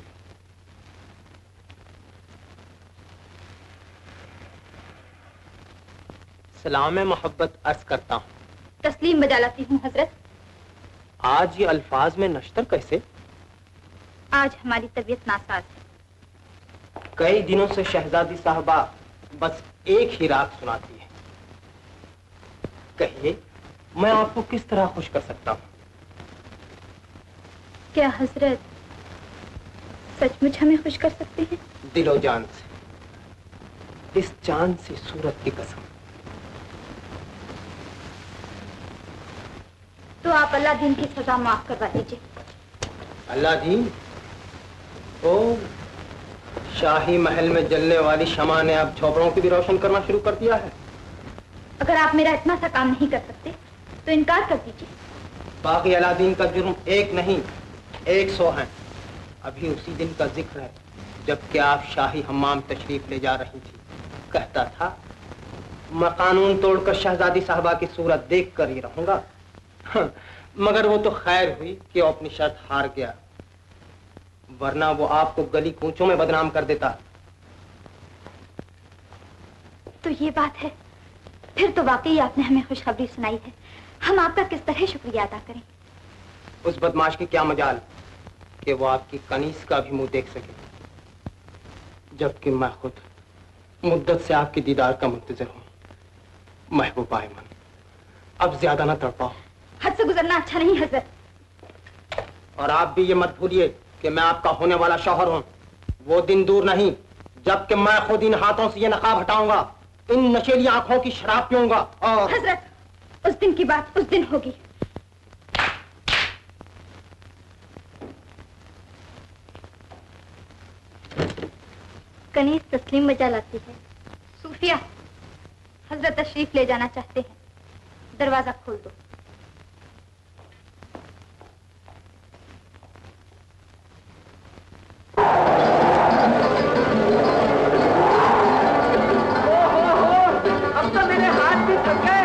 सलाम मोहब्बत अर्ज करता हूँ। तस्लीम बजा लाती हूँ हजरत। आज ये अल्फाज में नश्तर कैसे? आज हमारी तबीयत नासाज है। कई दिनों से शहजादी साहबा बस एक ही राग सुनाती है। कहिए, मैं आपको किस तरह खुश कर सकता हूँ? क्या हजरत सचमुच हमें खुश कर सकते हैं? दिलो जान से, इस चांद सी सूरत की कसम। तो आप अल्लादीन की सजा माफ करवा दीजिए। अल्लादीन? ओ, शाही महल में जलने वाली शमा ने अब झोपड़ों की भी रोशन करना शुरू कर दिया है। अगर आप मेरा इतना सा काम नहीं कर सकते तो इनकार कर दीजिए। बाकी अलादीन का जुर्म एक नहीं 100 है। अभी उसी दिन का जिक्र है जबकि आप शाही हम्माम तशरीफ ले जा रही थी। कहता था, मैं कानून तोड़कर शहजादी साहबा की सूरत देख कर ही रहूंगा। मगर वो तो खैर हुई कि वो अपनी शर्त हार गया, वरना वो आपको गली कूचों में बदनाम कर देता। तो ये बात है, फिर तो वाकई आपने हमें खुशखबरी सुनाई है। हम आपका किस तरह शुक्रिया अदा करें? उस बदमाश की क्या मजाल कि वो आपकी कनीज का भी मुंह देख सके, जबकि मैं खुद मुद्दत से आपके दीदार का मुंतजर हूं। महबूबा ऐमन, अब ज्यादा ना तड़पाओ। हद से गुजरना अच्छा नहीं हजरत। और आप भी ये मत भूलिए कि मैं आपका होने वाला शौहर हूँ। वो दिन दूर नहीं जबकि मैं खुद इन हाथों से ये नकाब हटाऊंगा, इन नशेली आंखों की शराब पीऊंगा। और हजरत, उस दिन की बात उस दिन होगी। कनीज तस्लीम बजा लाती है। सूफिया, हजरत तशरीफ ले जाना चाहते हैं, दरवाजा खोल दो। अब तो मेरे हाथ भी थक गए,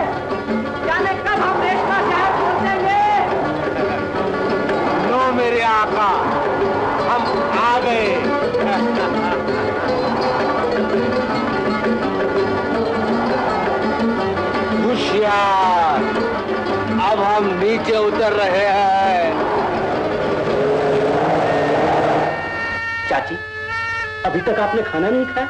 जाने कब हम रेशमा शहर पहुंचेंगे। लो मेरे आका, हम आ गए। होशियार, अब हम नीचे उतर रहे हैं। चाची, अभी तक आपने खाना नहीं खाया?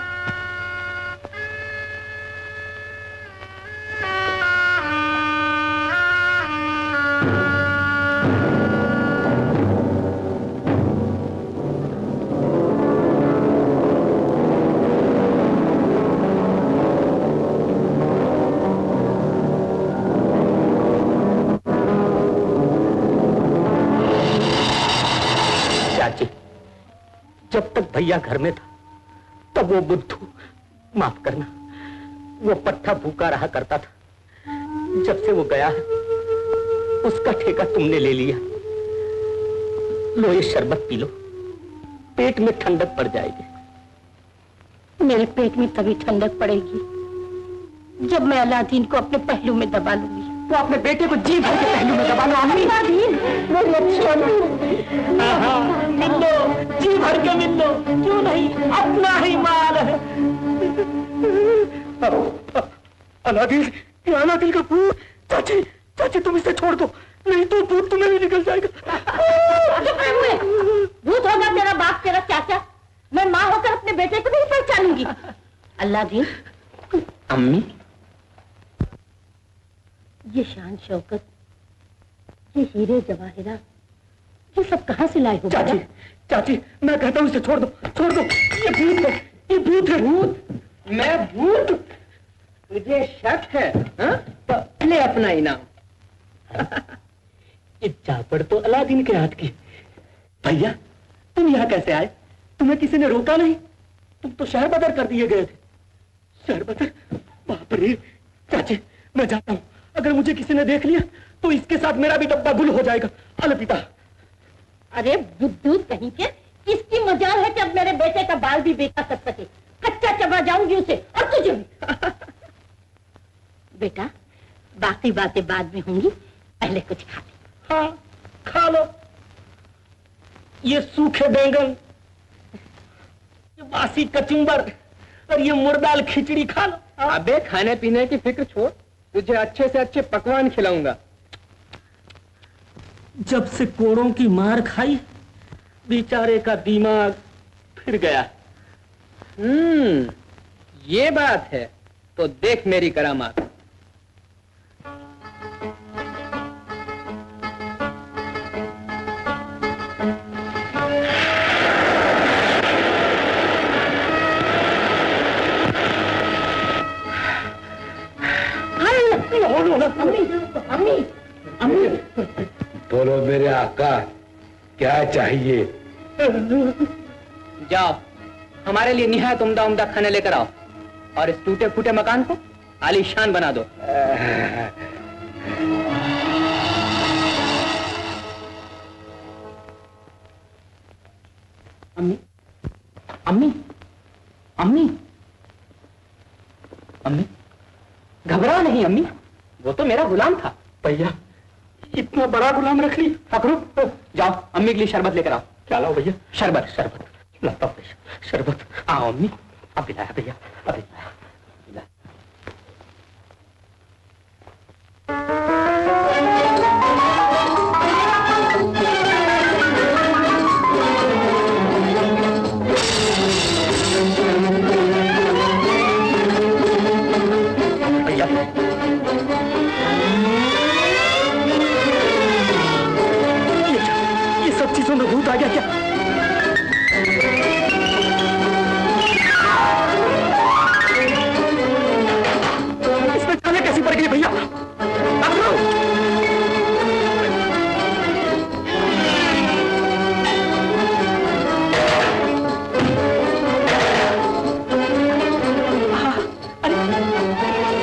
जब तक भैया घर में था तब वो बुद्धू, माफ करना, वो पट्टा भूखा रहा करता था। जब से वो गया है उसका ठेका तुमने ले लिया। लो ये शरबत पी लो, पेट में ठंडक पड़ जाएगी। मेरे पेट में तभी ठंडक पड़ेगी जब मैं अलादीन को अपने पहलू में दबा लूंगी। तो अपने बेटे को जी भर के पहलू में दबा लो। अलादीन, मेरी अच्छी मिल लो, जी भर के मिल लो, क्यों नहीं, अपना ही माल है। अलादीन, ये अलादीन का भूत। चाची, चाची तुम इसे छोड़ दो, नहीं तो भूत तुम्हें भी निकल जाएगा। भूत होगा तेरा बाप, तेरा चाचा, मैं माँ होकर अपने बेटे को नहीं पहचानूंगी। अलादीन, अम्मी, ये शान शौकत, ये हीरे जवाहिरात, ये सब कहाँ से लाए हो? चाची, चाची मैं कहता हूँ इसे छोड़ दो, छोड़ दो। ये भूत है, ये भूत है। भूत? मैं भूत? तुझे शक है? तो ले अपना इनाम। ये चापड़ तो अलादीन के हाथ की। भैया तुम यहाँ कैसे आए? तुम्हें किसी ने रोका नहीं? तुम तो शहर बदर कर दिए गए थे। शहर बदर? बाप रे। चाची मैं जाता हूँ, अगर मुझे किसी ने देख लिया तो इसके साथ मेरा भी डब्बा गुल हो जाएगा। अलविदा। अरे बुद्धू कहीं के, किसकी मजाल है कि अब मेरे बेटे का बाल भी बेटा कर सके? कच्चा चबा जाऊंगी उसे और तुझे भी। बेटा बाकी बातें बाद में होंगी, पहले कुछ खा ले। हाँ खा लो। ये सूखे बैंगन, ये बासी कचुम्बर और ये मुर्दाल खिचड़ी खा लो। अबे खाने पीने की फिक्र छोड़, तुझे अच्छे से अच्छे पकवान खिलाऊंगा। जब से कोड़ों की मार खाई बेचारे का दिमाग फिर गया। ये बात है तो देख मेरी करामात। अम्मी अम्मी बोलो मेरे आका, क्या चाहिए? जाओ हमारे लिए निहायत उम्दा उम्दा खाने लेकर आओ और इस टूटे फूटे मकान को आलीशान बना दो। अम्मी अम्मी अम्मी अम्मी घबराओ नहीं अम्मी, वो तो मेरा गुलाम था। भैया इतना बड़ा गुलाम रख ली। फकरू जाओ अम्मी के लिए शरबत लेकर आओ। क्या लाओ भैया? शरबत। शरबत लाता हूँ भैया, शरबत। आओ अम्मी, अब लाया भैया, अब लाया। भूत आ गया क्या? इसमें चाले कैसी पड़ गई भैया? अरे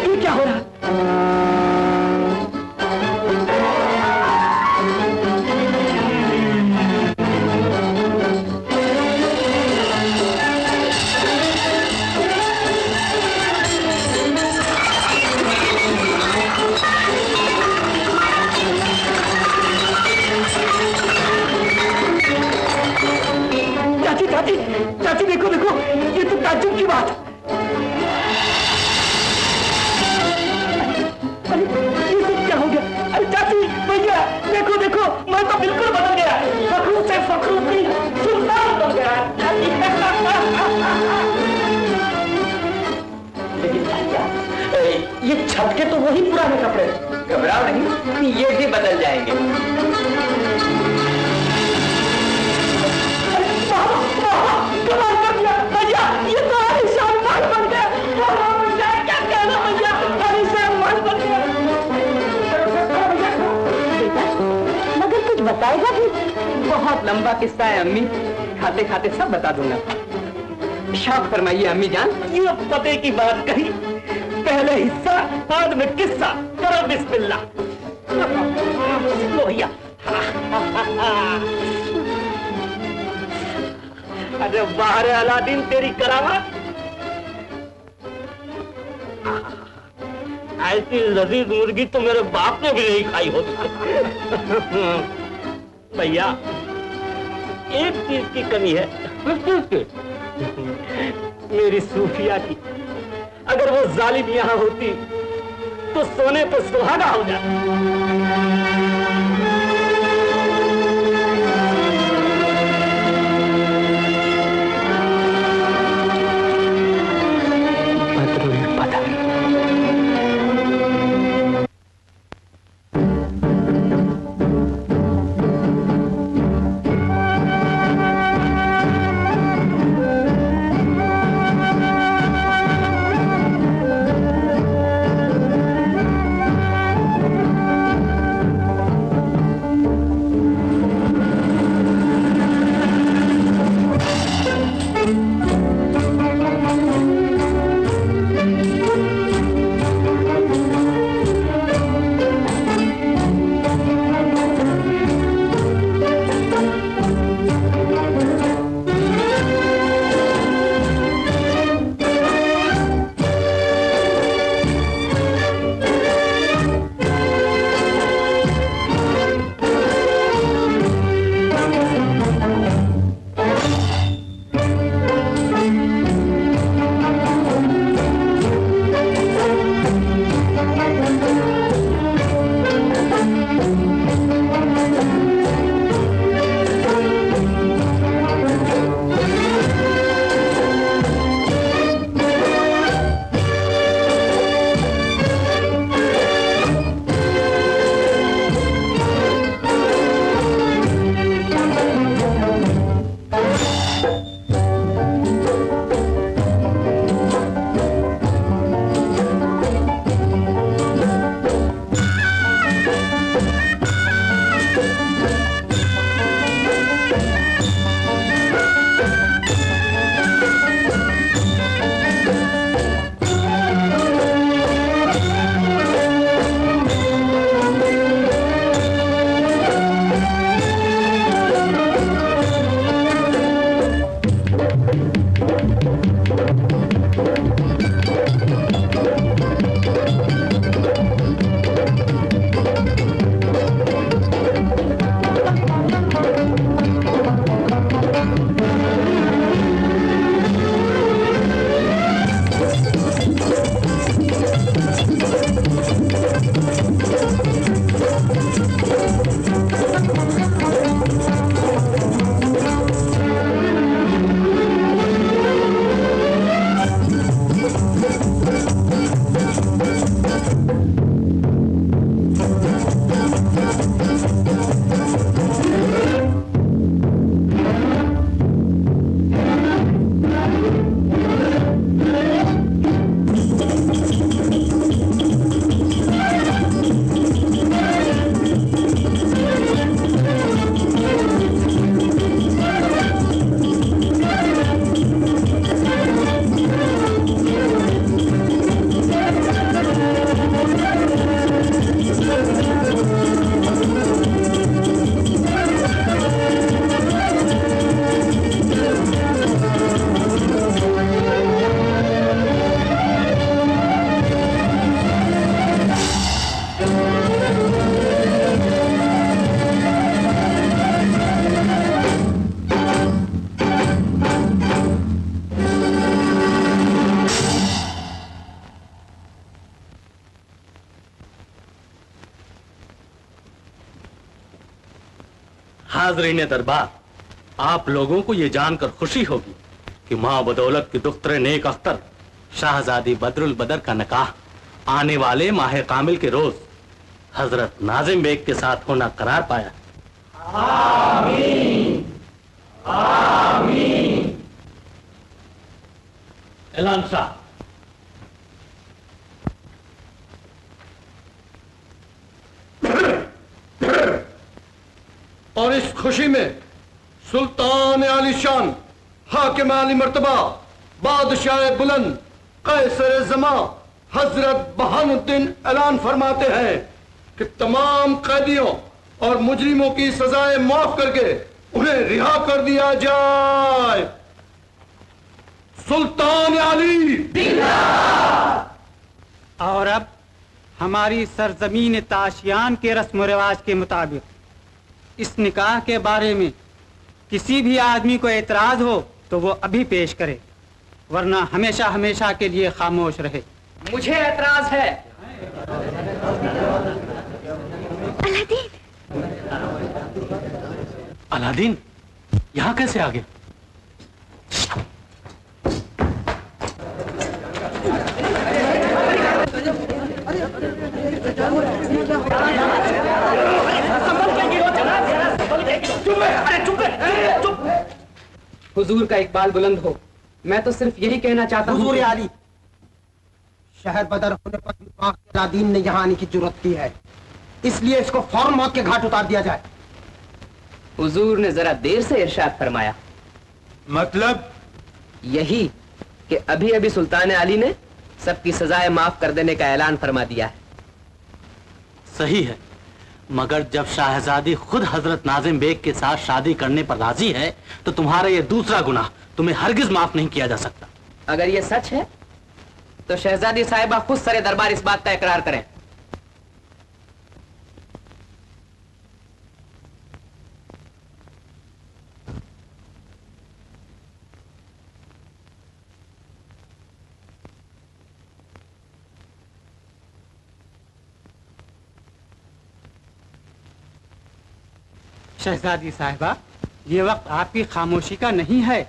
ये क्या हो रहा है? चाची देखो देखो, ये तो ताज्जुब की बात। अरे ये सब क्या हो गया? अरे चाची भैया देखो देखो, मैं तो बिल्कुल बदल गया, फखरू से फखरूद्दीन सुल्तान बन गया। लेकिन भैया ये छटके तो वही पुराने कपड़े। घबराओ नहीं, ये भी बदल जाएंगे। कमाल कर दिया भैया, ये तो आलीशान महल बन गया। क्या कहना भैया, आलीशान महल बन गया। बेटा मगर कुछ बताएगा भी? बहुत लंबा किस्सा है अम्मी, खाते खाते सब बता दूंगा। शौक फरमाइए अम्मी जान। ये पते की बात कही, पहले हिस्सा बाद में किस्सा। करो बिस्मिल्लाह। लो भैया। अरे बाहर अलादीन तेरी करामत। ऐसी लजीज मुर्गी तो मेरे बाप ने भी नहीं खाई होती। भैया एक चीज की कमी है। मेरी सूफिया की। अगर वो जालिम यहाँ होती तो सोने पे सुहागा हो जाता। हाज़रीन दरबार, आप लोगों को ये जानकर खुशी होगी कि माँ बदौलत के दुख्तर नेक अख्तर शाहजादी बदरुल बदर का निकाह आने वाले माह कामिल के रोज हजरत नाजिम बेग के साथ होना करार पाया। आमीन, आमीन। ऐलान शाह। और इस खुशी में सुल्तान आलीशान हाकिम आली मर्तबा बादशाह बुलंद कैसर जमा हजरत बहानुद्दीन ऐलान फरमाते हैं कि तमाम कैदियों और मुजरिमों की सजाएं माफ करके उन्हें रिहा कर दिया जाए। सुल्तान आली। और अब हमारी सरजमीन ताशियान के रस्म रिवाज के मुताबिक इस निकाह के बारे में किसी भी आदमी को एतराज हो तो वो अभी पेश करे, वरना हमेशा हमेशा के लिए खामोश रहे। मुझे एतराज है। अलादीन। अलादीन यहाँ कैसे आ गए? हुजूर का इकबाल बुलंद हो। मैं तो सिर्फ यही कहना चाहता हूँ। हुजूर आली, शहर बदर होने पर भी पाक अलादीन ने यहाँ आने की जरूरत की है, इसलिए इसको फौरन मौत के घाट उतार दिया जाए। हुजूर ने जरा देर से इरशाद फरमाया। मतलब यही कि अभी अभी सुल्तान आली ने सबकी सजाएं माफ कर देने का ऐलान फरमा दिया है। सही है, मगर जब शाहजादी खुद हजरत नाजिम बेग के साथ शादी करने पर राजी है तो तुम्हारा ये दूसरा गुनाह तुम्हें हरगिज माफ नहीं किया जा सकता। अगर ये सच है तो शहजादी साहिबा खुद सरे दरबार इस बात का इकरार करें। शहजादी साहिबा, ये वक्त आपकी खामोशी का नहीं है,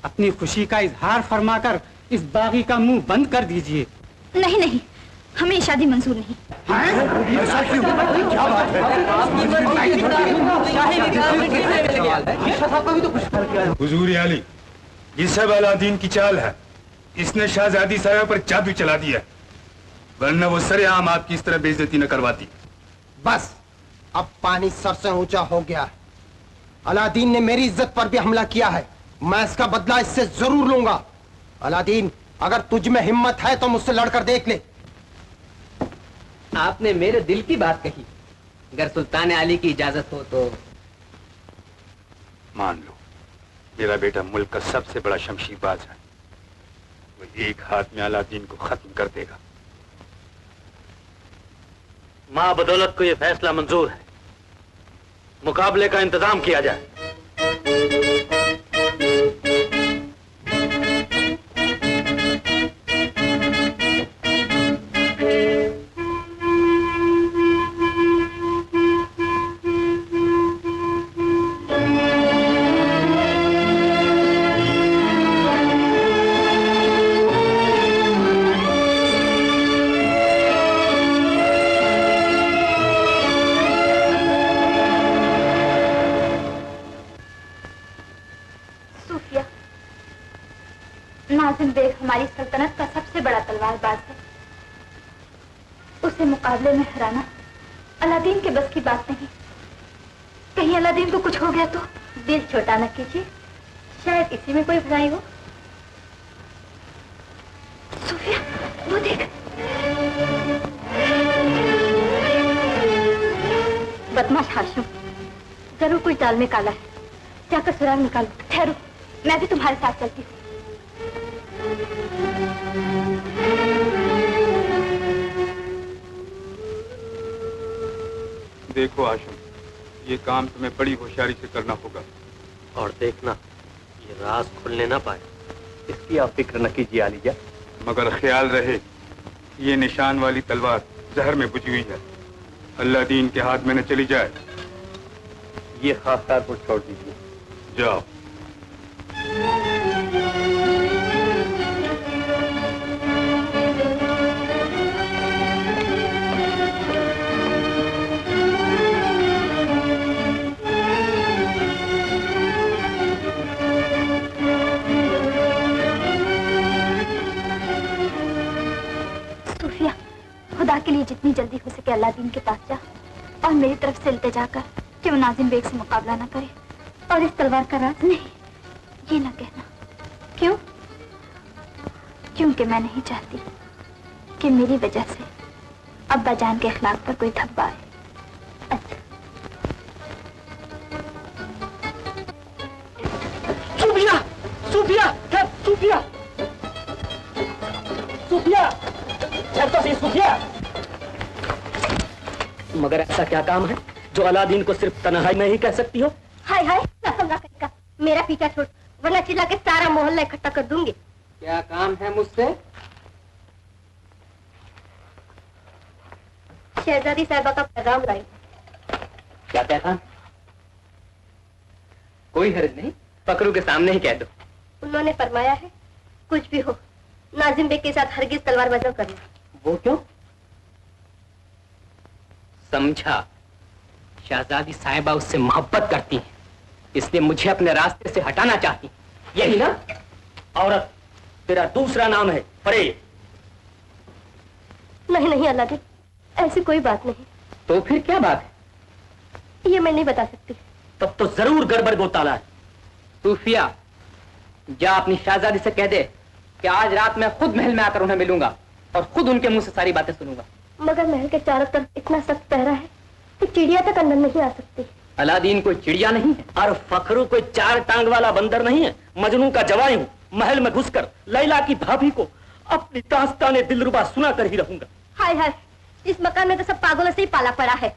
अपनी खुशी का इजहार फरमाकर इस बागी का मुंह बंद कर दीजिए। नहीं नहीं, हमें शादी मंजूर नहीं। क्या बात है? हुजूर आली, ये सब अलादीन की चाल है। इसने शाहजादी साहिबा पर जादू चला दिया, वरना वो सरेआम आपकी इस तरह बेइज्जती न करवाती। बस अब पानी सर से ऊंचा हो गया। अलादीन ने मेरी इज्जत पर भी हमला किया है, मैं इसका बदला इससे जरूर लूंगा। अलादीन, अगर तुझ में हिम्मत है तो मुझसे लड़कर देख ले। आपने मेरे दिल की बात कही, अगर सुल्तान आली की इजाजत हो तो मान लो, मेरा बेटा मुल्क का सबसे बड़ा शमशीरबाज है। वो एक हाथ में अलादीन को खत्म कर देगा। मां बदौलत को यह फैसला मंजूर है। मुकाबले का इंतजाम किया जाए। नाज़िम बेग हमारी सल्तनत का सबसे बड़ा तलवारबाज है। उसे मुकाबले में हराना अलादीन के बस की बात नहीं। कहीं अलादीन को कुछ हो गया तो? दिल छोटा न कीजिए, शायद इसी में कोई भलाई हो। सूफिया, वो देख। बदमाश हाशिम, जरूर कोई चाल में काला है। जाकर सुराग निकालो। ठहरो, मैं भी तुम्हारे साथ चलती हूँ। देखो आशम, ये काम तुम्हें बड़ी होशियारी से करना होगा। और देखना ये राज खुलने ना पाए, इसकी आप फिक्र न कीजिए आलिया। मगर ख्याल रहे, ये निशान वाली तलवार जहर में बुझी हुई है। अल्लादीन के हाथ में न चली जाए। ये खासदार को छोड़ दीजिए। जाओ। खुदा के लिए जितनी जल्दी हो सके अलादीन के पास जा और मेरी तरफ से इल्तिजा कर कि वो नाज़िम बेग से मुकाबला ना करे। और इस तलवार का राज नहीं, ये ना कहना। क्यों? क्योंकि मैं नहीं चाहती कि मेरी वजह से अब्बा जान के अखलाक पर कोई धब्बा आए। अच्छा। सूफिया, सूफिया, सूफिया, सूफिया, तो सही सूफिया। मगर ऐसा क्या काम है जो अलादीन को सिर्फ तन्हाई में ही कह सकती हो? हाय हाय, का मेरा पीछा छोड़, वरना चिल्ला के सारा मोहल्ला इकट्ठा कर दूंगी। क्या काम है मुझसे? शहजादी साहिबा का पैगाम लाई। क्या पैगाम? कोई हर्ज नहीं, फकरू के सामने ही कह दो। उन्होंने फरमाया है कुछ भी हो नाज़िम बेग के साथ हरगिज तलवारबाजी न करना। वो क्यों? समझा, शहजादी साहिबा उससे मोहब्बत करती हैं, इसलिए मुझे अपने रास्ते से हटाना चाहती। यही ना? औरत, तेरा दूसरा नाम है फरेब। नहीं नहीं अलादीन, ऐसी कोई बात नहीं। तो फिर क्या बात है? ये मैं नहीं बता सकती। तब तो जरूर गड़बड़ गोताला है। सूफिया, जा अपनी शहजादी से कह दे कि आज रात मैं खुद महल में आकर उन्हें मिलूंगा और खुद उनके मुंह से सारी बातें सुनूंगा। मगर महल के चारों तरफ इतना सख्त पहरा है कि चिड़िया तक अंदर नहीं आ सकती। अलादीन कोई चिड़िया नहीं है। और फखरू कोई 4 टांग वाला बंदर नहीं है। मजनू का जवाई हूँ। महल में घुसकर लैला की भाभी को अपनी दास्ताने दिलरुबा सुना कर ही रहूंगा। हाय हाय, इस मकान में तो सब पागलों से ही पाला पड़ा है।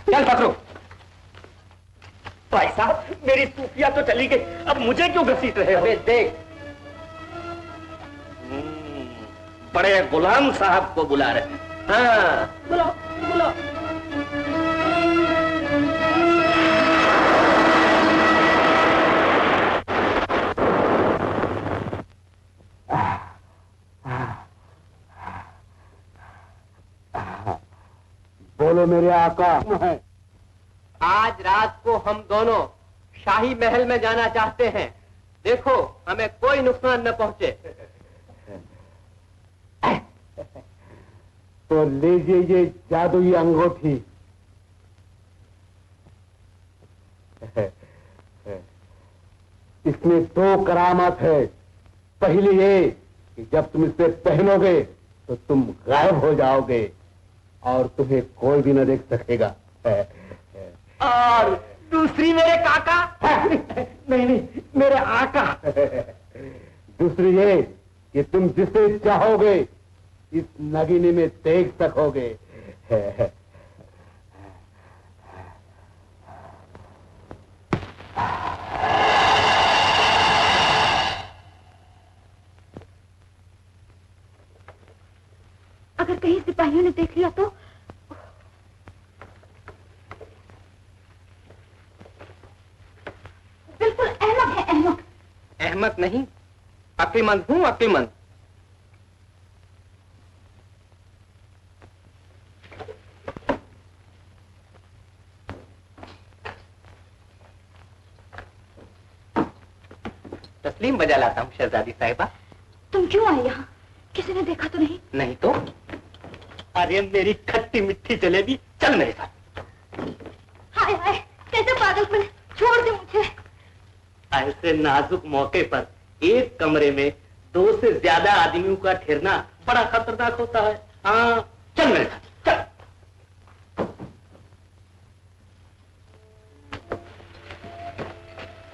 चल फखरू। भाई साहब, मेरी सूफिया तो चली गई, अब मुझे क्यों घसीट रहे हो? देख, बड़े गुलाम साहब को बुला रहे हैं। हाँ, बुलाओ बुलाओ। बोलो मेरे आका। आज रात को हम दोनों शाही महल में जाना चाहते हैं। देखो हमें कोई नुकसान न पहुंचे। तो लीजिए ये जादुई अंगूठी। इसमें 2 करामात है। पहली ये कि जब तुम इसे पहनोगे तो तुम गायब हो जाओगे और तुम्हें कोई भी न देख सकेगा। और दूसरी मेरे काका। नहीं, मेरे आका। दूसरी ये कि तुम जिसे चाहोगे इस नगीने में देख सकोगे। अगर कहीं सिपाहियों ने देख लिया तो? बिल्कुल अहमक है, अहमक। अहमक नहीं, अक्लमंद हूँ, अक्लमंद। तस्लीम बजा लाता हूँ शहजादी साहिबा। तुम क्यों आए यहाँ? किसी ने देखा तो नहीं? नहीं तो। अरे मेरी खट्टी मिट्ठी जलेबी, चल मेरे साथ। हाय हाय, कैसे पागलपन, छोड़ दे मुझे। ऐसे नाजुक मौके पर एक कमरे में 2 से ज्यादा आदमियों का ठहरना बड़ा खतरनाक होता है। हाँ, चल मेरे साथ, चल।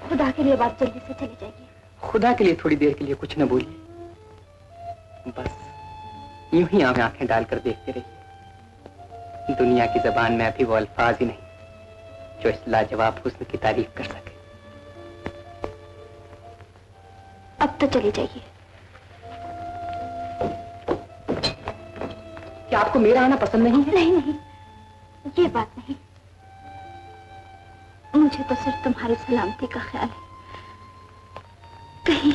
खुदा के लिए बात जल्दी से चली जाएगी। खुदा के लिए थोड़ी देर के लिए कुछ न बोलिए, बस यूं ही आंखें डालकर देखते रहिए। दुनिया की जबान में अभी वो अल्फाज ही नहीं जो इस लाजवाब हुस्न की तारीफ कर सके। अब तो चली जाइए। क्या आपको मेरा आना पसंद नहीं है? नहीं, ये बात नहीं। मुझे तो सिर्फ तुम्हारी सलामती का ख्याल है। कहीं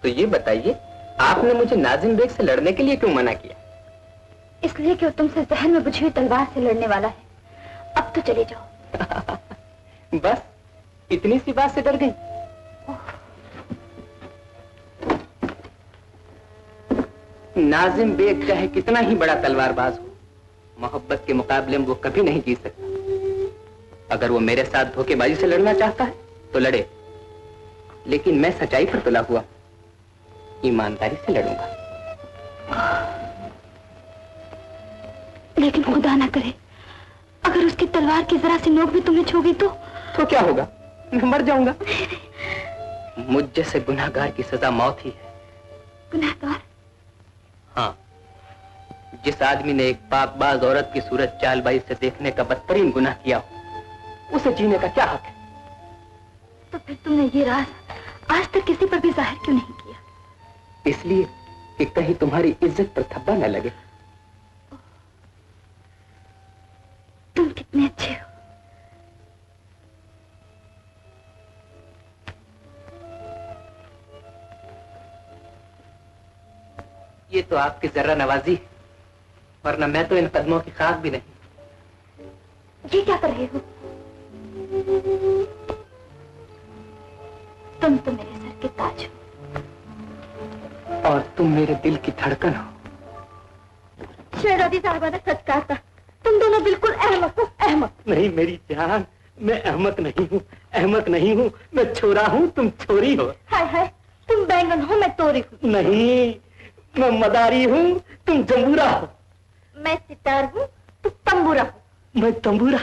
तो ये बताइए, आपने मुझे नाजिम बेग से लड़ने के लिए क्यों मना किया? इसलिए कि वो तुमसे जहर में बुझी हुई तलवार से लड़ने वाला है। अब तो चले जाओ। बस इतनी सी बात से डर गई? नाजिम बेग चाहे कितना ही बड़ा तलवारबाज हो, मोहब्बत के मुकाबले में वो कभी नहीं जीत सकता। अगर वो मेरे साथ धोखेबाजी से लड़ना चाहता है तो लड़े, लेकिन मैं सच्चाई पर तुला हुआ ईमानदारी से लड़ूंगा। लेकिन खुदा ना करे, अगर उसकी तलवार की जरा सी नोक भी तुम्हें छू गई तो क्या होगा? मैं मर जाऊंगा। मुझ जैसे गुनाहगार की सजा मौत ही है। गुनाहगार? हाँ, जिस आदमी ने एक पाकबाज औरत की सूरत चालबाजी से देखने का बदतरीन गुनाह किया हो, उसे जीने का क्या हक है? तो फिर तुमने ये राज आज तक किसी पर भी जाहिर क्यों नहीं किया? इसलिए कि कहीं तुम्हारी इज्जत पर थप्पा न लगे। तुम कितने अच्छे हो। ये तो आपकी जर्रा नवाजी है, वरना मैं तो इन कदमों की खाक भी नहीं। ये क्या कर रहे हो? तुम तो मेरे सर के ताज हो और तुम मेरे दिल की धड़कन हो। शहजादी साहिबा ने सच कहा था, तुम दोनों बिल्कुल अहमक हो, अहमक। नहीं मेरी जान, मैं अहमक नहीं हूँ, अहमक नहीं हूँ। मैं छोरा हूँ, तुम छोरी हो। हाय हाय, तुम बैंगन हो, मैं तोरी हूँ। नहीं, मैं मदारी हूँ, तुम जंबूरा हो। मैं सितार हूँ, तुम तंबूरा हो। मैं तंबूरा,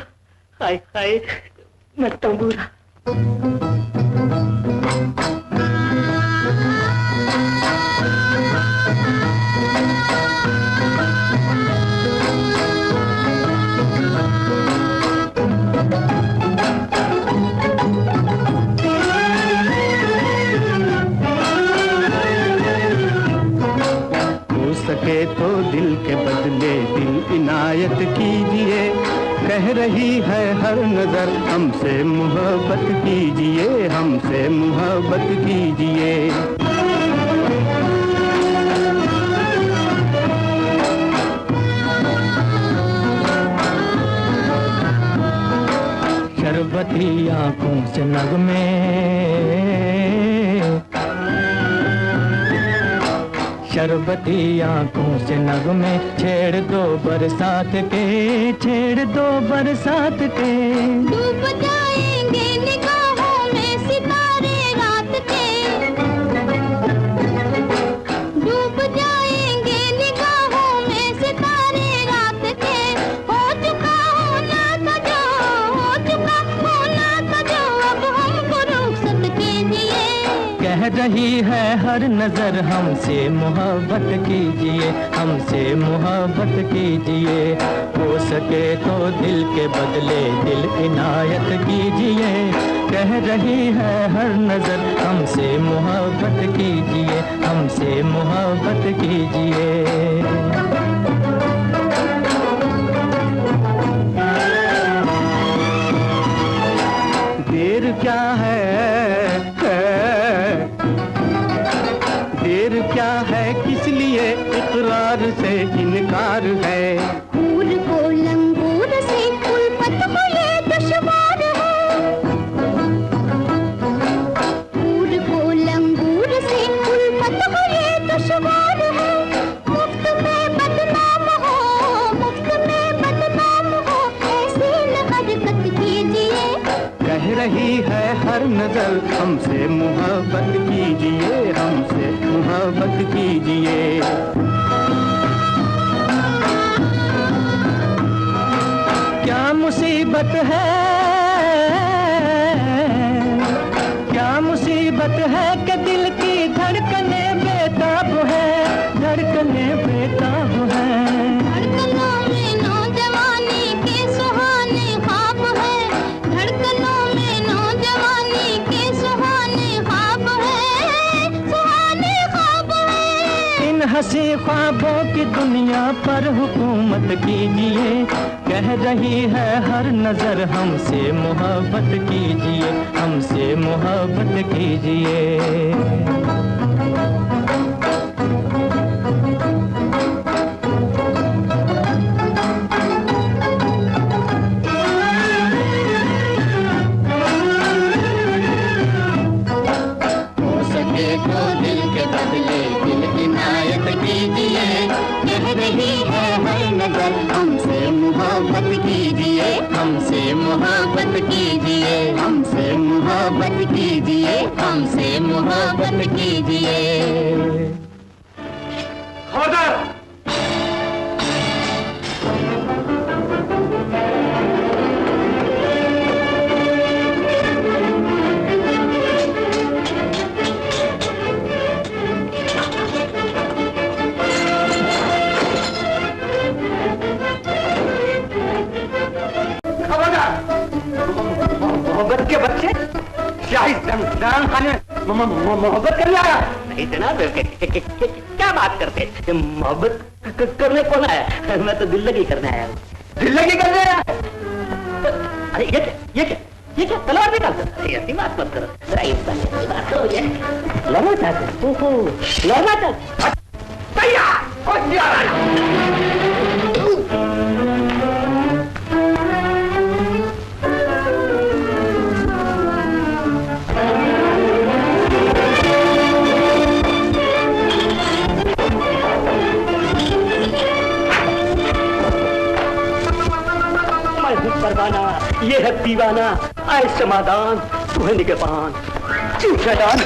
हाय हाय, मैं तंबूरा। सके तो दिल के बदले दिल इनायत कीजिए, कह रही है हर नजर हमसे मोहब्बत कीजिए, हमसे मोहब्बत कीजिए। शरबती आंखों से नगमे, शरबती आंखों से नगमे, छेड़ दो बरसात के, छेड़ दो बरसात के। डूब जाएंगे निगाहों में सितारे रात के, डूब जाएंगे रही है हर नजर, हमसे मोहब्बत कीजिए, हमसे मोहब्बत कीजिए। हो सके तो दिल के बदले दिल इनायत कीजिए। कह रही है हर नजर, हमसे मोहब्बत कीजिए, हमसे मोहब्बत कीजिए। देर क्या है, देर क्या है, किस लिए इकरार से इनकार है। हूर को लंगूर से उल्फत को ये दुश्वार है। हूर को लंगूर से उल्फत को ये दुश्वार है। मुफ्त में बदनाम हो, मुफ्त में बदनाम हो, ऐसी न हरकत कीजिए। कह रही है हर नजर, हमसे मोहब्बत कीजिए, हमसे मोहब्बत कीजिए। क्या मुसीबत है, क्या मुसीबत है कि दिल की धड़कने बेताब है, धड़कने बेताब है। धड़कनों में नौजवानी के सुहाने ख्वाब है। धड़कनों में नौजवानी के सुहाने ख्वाब है, सुहाने ख्वाब है। इन हंसी ख्वाबों की दुनिया पर हुकूमत कीजिए। कह रही है हर नजर, हमसे मोहब्बत कीजिए, हमसे मोहब्बत कीजिए। तो दिल के बदले दिल इनायत कीजिए। कह रही है हर नजर, हमसे मोहब्बत कीजिए, हमसे मोहब्बत कीजिए, हमसे मोहब्बत कीजिए, हमसे मोहब्बत कीजिए। खबरदार! मोहब्बत के बच्चे शाही खाने में मोहब्बत करने आया? नहीं जनाब, क्या बात करते, मोहब्बत करने कौन आया? मैं तो दिल लगी करने आया हूँ। दिल लगी करने आया? अरे ये क्या, ये क्या, ये क्या तलवार निकाल कर? ऐसी बात मत करो, लड़ना चाहते? ओहो, लड़ना चाहते? तैयार परवाना, ये है दीवाना, आए समाधान, तू है निगहबान, क्यों शैतान?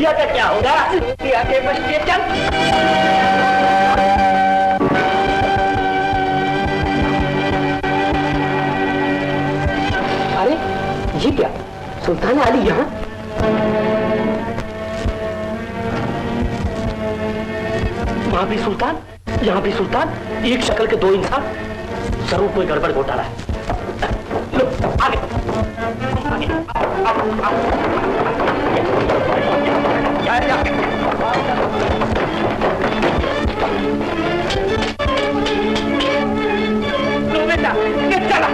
सूफिया का क्या होगा? सूफिया के बच्चे चल। अरे ये क्या, सुल्तान आली यहाँ? वहां भी सुल्तान, यहाँ भी सुल्तान, एक शक्ल के दो इंसान। जरूर कोई गड़बड़ घोटाला है। लो आगे, आगे, लो बेटा, चला।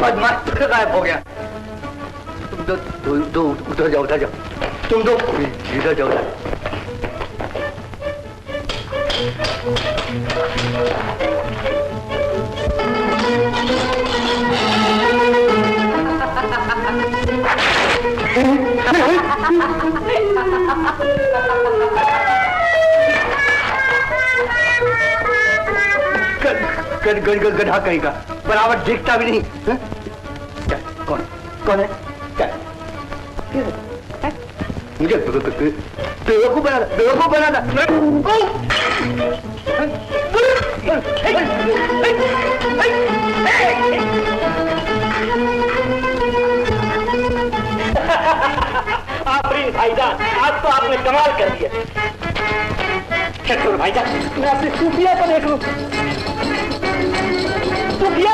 बदमाश गायब हो गया। तुम दो उधर जाओ, उधर जाओ। तुम दो इधर जाओ। गधा कहेगा, बराबर दिखता भी नहीं। क्या कौन कौन है? क्या मुझे बेवकूफ बनाना। आफरीन भाईजान, आज तो आपने कमाल कर दिया। चलो भाईजान, मैं अपनी सूफिया को देख लूं। सूफिया,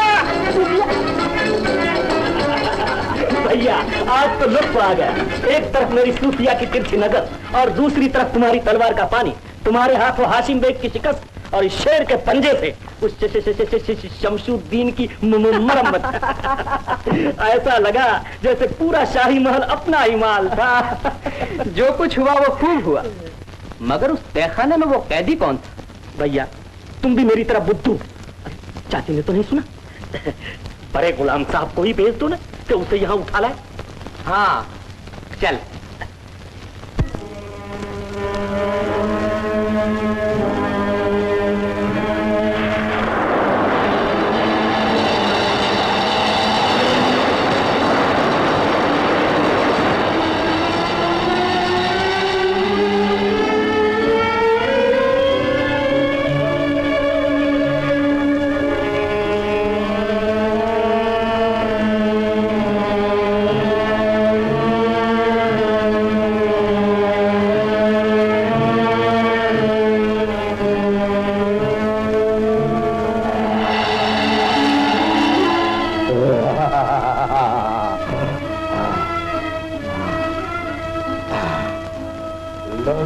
भैया आज तो लुत्फ आ गया। एक तरफ मेरी सूफिया की तिरछी नजर और दूसरी तरफ तुम्हारी तलवार का पानी, तुम्हारे हाथों हाशिम बेग की शिकस्त और इस शेर के पंजे से उस शमशुद्दीन की मरम्मत। ऐसा लगा जैसे पूरा शाही महल अपना ही माल था। जो कुछ हुआ वो खूब हुआ, मगर उस तहखाने में वो कैदी कौन था? भैया तुम भी मेरी तरह बुद्धू। चाची ने तो नहीं सुना? बड़े गुलाम साहब को ही भेज दो ना कि उसे यहाँ उठा लाए। हाँ चल।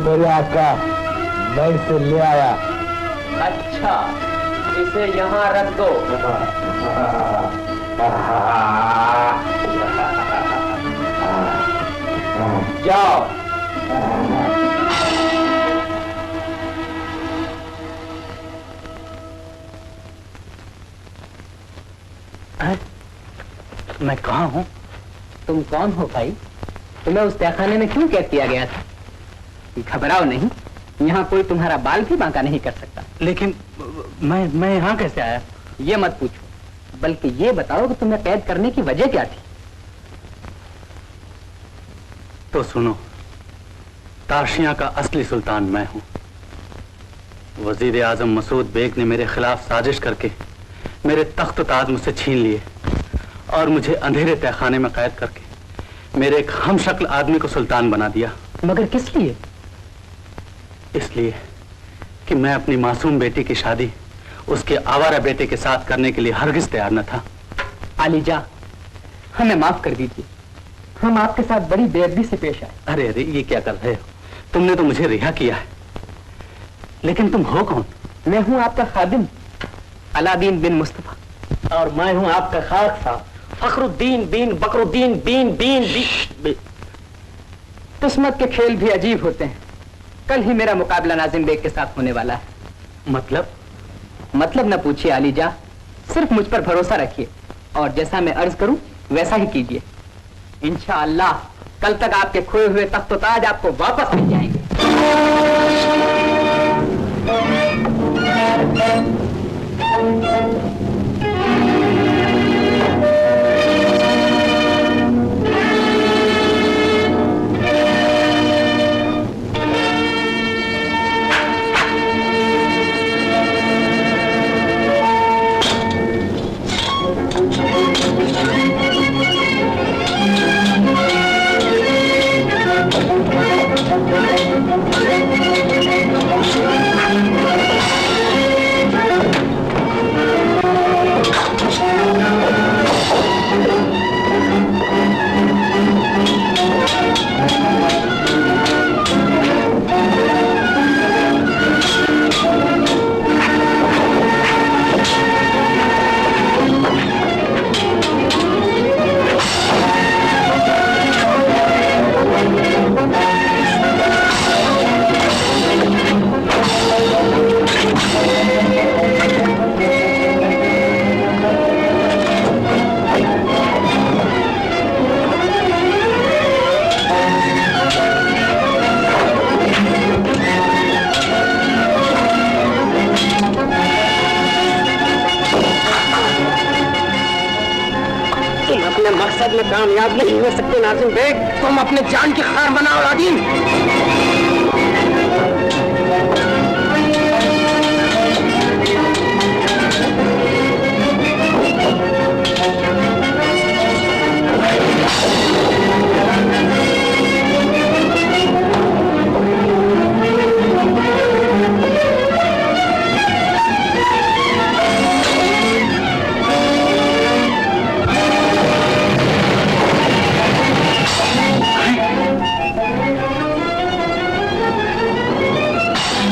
मेरे आका, मैं इसे ले आया। अच्छा, इसे यहाँ रख दो। जाओ। मैं कहाँ हूँ? तुम कौन हो भाई? तुम्हें उस तहखाने में क्यों कैद किया गया था? घबराओ नहीं, यहाँ कोई तुम्हारा बाल भी बांका नहीं कर सकता। लेकिन मैं यहाँ कैसे आया? ये मत पूछो, बल्कि ये बताओ कि तुम्हें कैद करने की वजह क्या थी? तो सुनो, ताशिया का असली सुल्तान मैं हूँ। वजीर आजम मसूद बेग ने मेरे खिलाफ साजिश करके मेरे तख्त ताज मुझसे छीन लिए और मुझे अंधेरे तहखाने में कैद करके मेरे एक हमशक्ल आदमी को सुल्तान बना दिया। मगर किस लिए? इसलिए कि मैं अपनी मासूम बेटी की शादी उसके आवारा बेटे के साथ करने के लिए हरगिज तैयार न था। आलीजा, हमें माफ कर दीजिए, हम आपके साथ बड़ी बेअदबी से पेश आए। अरे अरे, ये क्या कर रहे हो? तुमने तो मुझे रिहा किया है, लेकिन तुम हो कौन? मैं हूँ आपका खादिम अलादीन बिन मुस्तफा। और मैं हूँ आपका खाक साहब फखरुद्दीन बिन बकरुद्दीन बिन किस्मत के खेल भी अजीब होते हैं। कल ही मेरा मुकाबला नाजिम बेग के साथ होने वाला है। मतलब न पूछिए आलीजा, सिर्फ मुझ पर भरोसा रखिए और जैसा मैं अर्ज करूं वैसा ही कीजिए। इंशाअल्लाह कल तक आपके खोए हुए तख्त ताज आपको वापस मिल जाएंगे। में कामयाब नहीं हो सकते नाजिम बेग। तुम अपने जान की खार बनाओ अलादीन।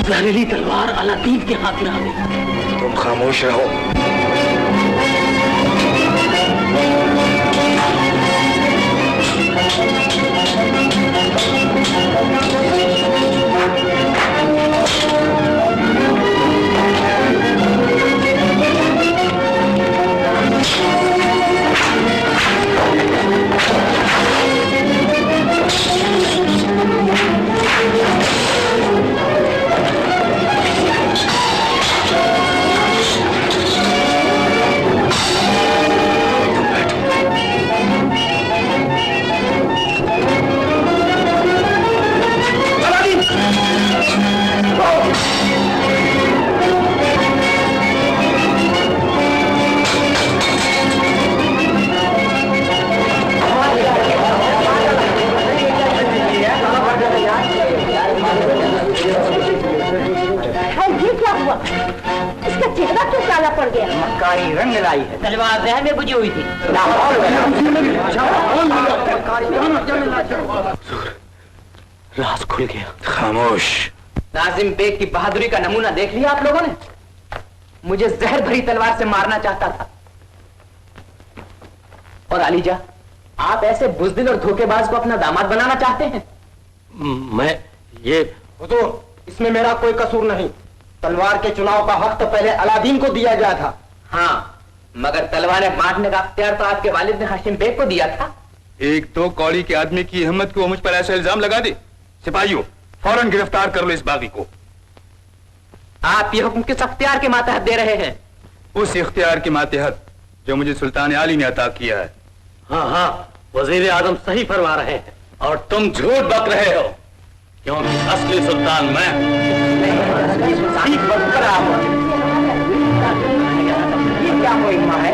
जहरीली तलवार अलादीन के हाथ में आ गई। तुम खामोश रहो। मक्कारी रंग लाई है। तलवार जहर में बुझी हुई थी। राज खुल गया। खामोश। नाजिम बेग की बहादुरी का नमूना देख लिया आप लोगों ने। मुझे जहर भरी तलवार से मारना चाहता था। और अलीजा, आप ऐसे बुज़दिल और धोखेबाज को अपना दामाद बनाना चाहते हैं? मैं ये हुजूर, इसमें मेरा कोई कसूर नहीं। तलवार के चुनाव का हक तो पहले अलादीन को दिया गया था। हाँ, मगर तलवारें बांटने का अख्तियार तो आपके वालिद ने हाशिम बेग को दिया था। एक तो कौड़ी के आदमी की हिम्मत को मुझ पर ऐसा इल्जाम लगा दे। सिपाहियों, फौरन गिरफ्तार कर लो इस बागी को। आप ये हुक्म किस अख्तियार के मातहत दे रहे हैं? उस इख्तियार के मातहत जो मुझे सुल्तान आली ने अता किया है। हाँ हाँ, वजीर आजम सही फरमा रहे हैं और तुम झूठ बक रहे हो, क्योंकि असली सुल्तान मैं क्या मुहिम्मा है?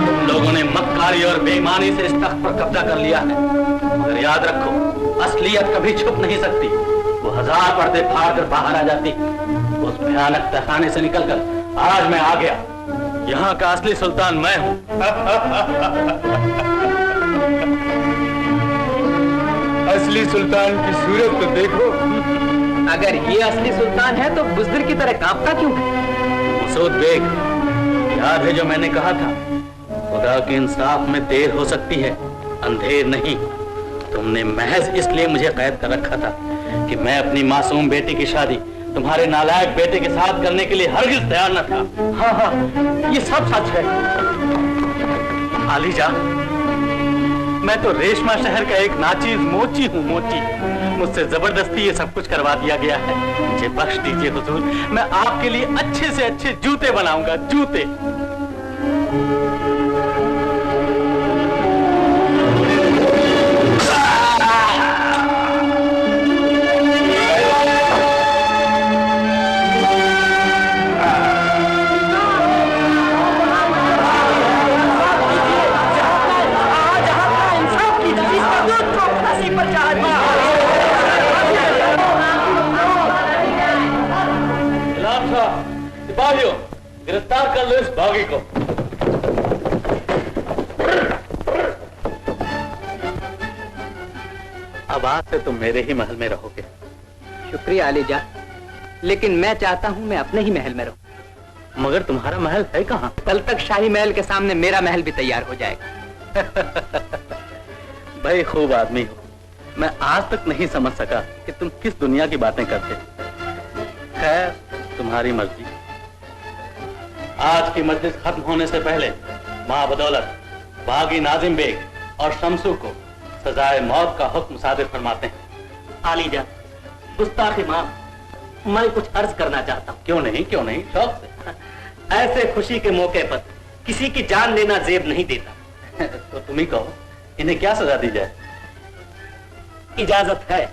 तुम लोगों ने मक्कारी और बेईमानी से इस तख्त पर कब्जा कर लिया है, मगर याद रखो, असलियत कभी छुप नहीं सकती। वो 1000 पर्दे फाड़ कर बाहर आ जाती। उस भयानक तहखाने से निकलकर आज मैं आ गया। यहाँ का असली सुल्तान मैं हूँ। असली सुल्तान की सूरत तो देखो। अगर ये असली सुल्तान है तो बुज़दिल की तरह कांपता क्यों है? मसूद बेग, याद है जो मैंने कहा था, खुदा के इंसाफ में देर हो सकती है, अंधेर नहीं। तुमने महज इसलिए मुझे कैद कर रखा था कि मैं अपनी मासूम बेटी की शादी तुम्हारे नालायक बेटे के साथ करने के लिए हरगिज़ तैयार न था। हाँ हाँ, ये सब सच है। आलीजा, मैं तो रेशमा शहर का एक नाचीज मोची हूँ, मोची। मुझसे जबरदस्ती ये सब कुछ करवा दिया गया है। मुझे बख्श दीजिए हुजूर, मैं आपके लिए अच्छे से अच्छे जूते बनाऊंगा, जूते। सिपाहियों, गिरफ्तार कर लो इस बागी को। अब आज से तुम मेरे ही महल में रहोगे। शुक्रिया अलीजा, लेकिन मैं चाहता हूँ मैं अपने ही महल में रहूं। मगर तुम्हारा महल है कहाँ? कल तक शाही महल के सामने मेरा महल भी तैयार हो जाएगा। भाई खूब आदमी हो, मैं आज तक नहीं समझ सका कि तुम किस दुनिया की बातें करते। खैर, तुम्हारी मर्जी। आज की मजलिस खत्म होने से पहले मां बदौलत बागी नाजिम बेग और शमसू को सजाए मौत का हुक्म सादिर फरमाते हैं। आलीजा, गुस्ताखी मां, मैं कुछ अर्ज करना चाहता हूँ। क्यों नहीं शौक से। ऐसे खुशी के मौके पर किसी की जान लेना जेब नहीं देता। तो तुम ही कहो, इन्हें क्या सजा दी जाए? इजाजत है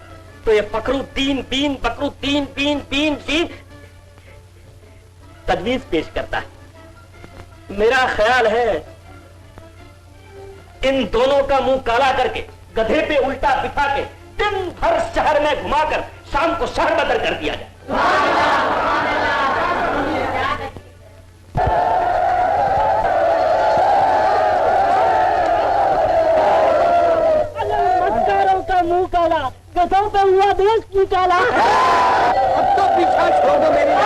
तो ये फखरुद्दीन बीन बकरुद्दीन बीन बीन बीन तजवीज पेश करता है। मेरा ख्याल है इन दोनों का मुंह काला करके गधे पे उल्टा बिठा के दिन भर शहर में घुमाकर शाम को शहर बदर कर दिया जाए। मक्कारों का मुंह काला, गधों पे हुआ देश की काला। अब तो पीछा छोड़ दो मेरी।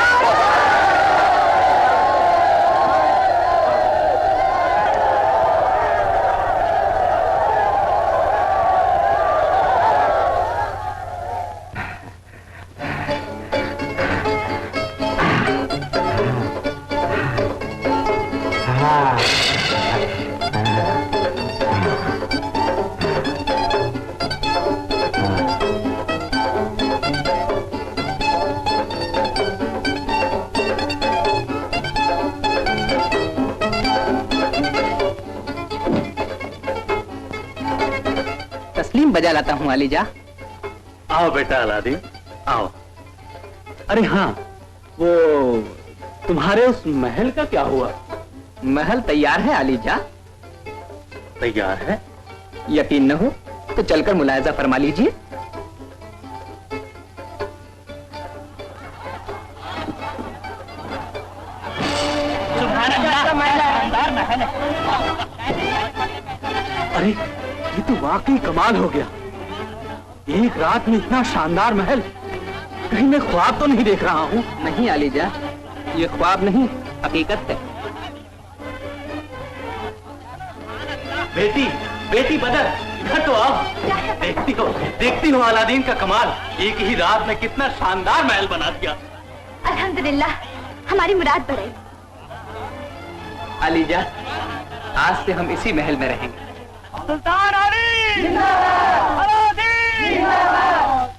तस्लीम बजा लाता हूँ अलीजा। आओ बेटा अलादीन, आओ। अरे हाँ, वो तुम्हारे उस महल का क्या हुआ? महल तैयार है अलीजा। तैयार है? यकीन न हो तो चलकर मुलायजा फरमा लीजिए। अरे ये तो वाकई कमाल हो गया। एक रात में इतना शानदार महल, कहीं मैं ख्वाब तो नहीं देख रहा हूँ? नहीं अलीजा, ये ख्वाब नहीं, हकीकत है। बेटी, बेटी बदर, इधर तो आओ। देखती हो अलादीन का कमाल। एक ही रात में कितना शानदार महल बना दिया। अल्हम्दुलिल्लाह, हमारी मुराद बढ़ी। अलीजा, आज से हम इसी महल में रहेंगे। सुल्तान अली जिंदाबाद, अलादीन जिंदाबाद।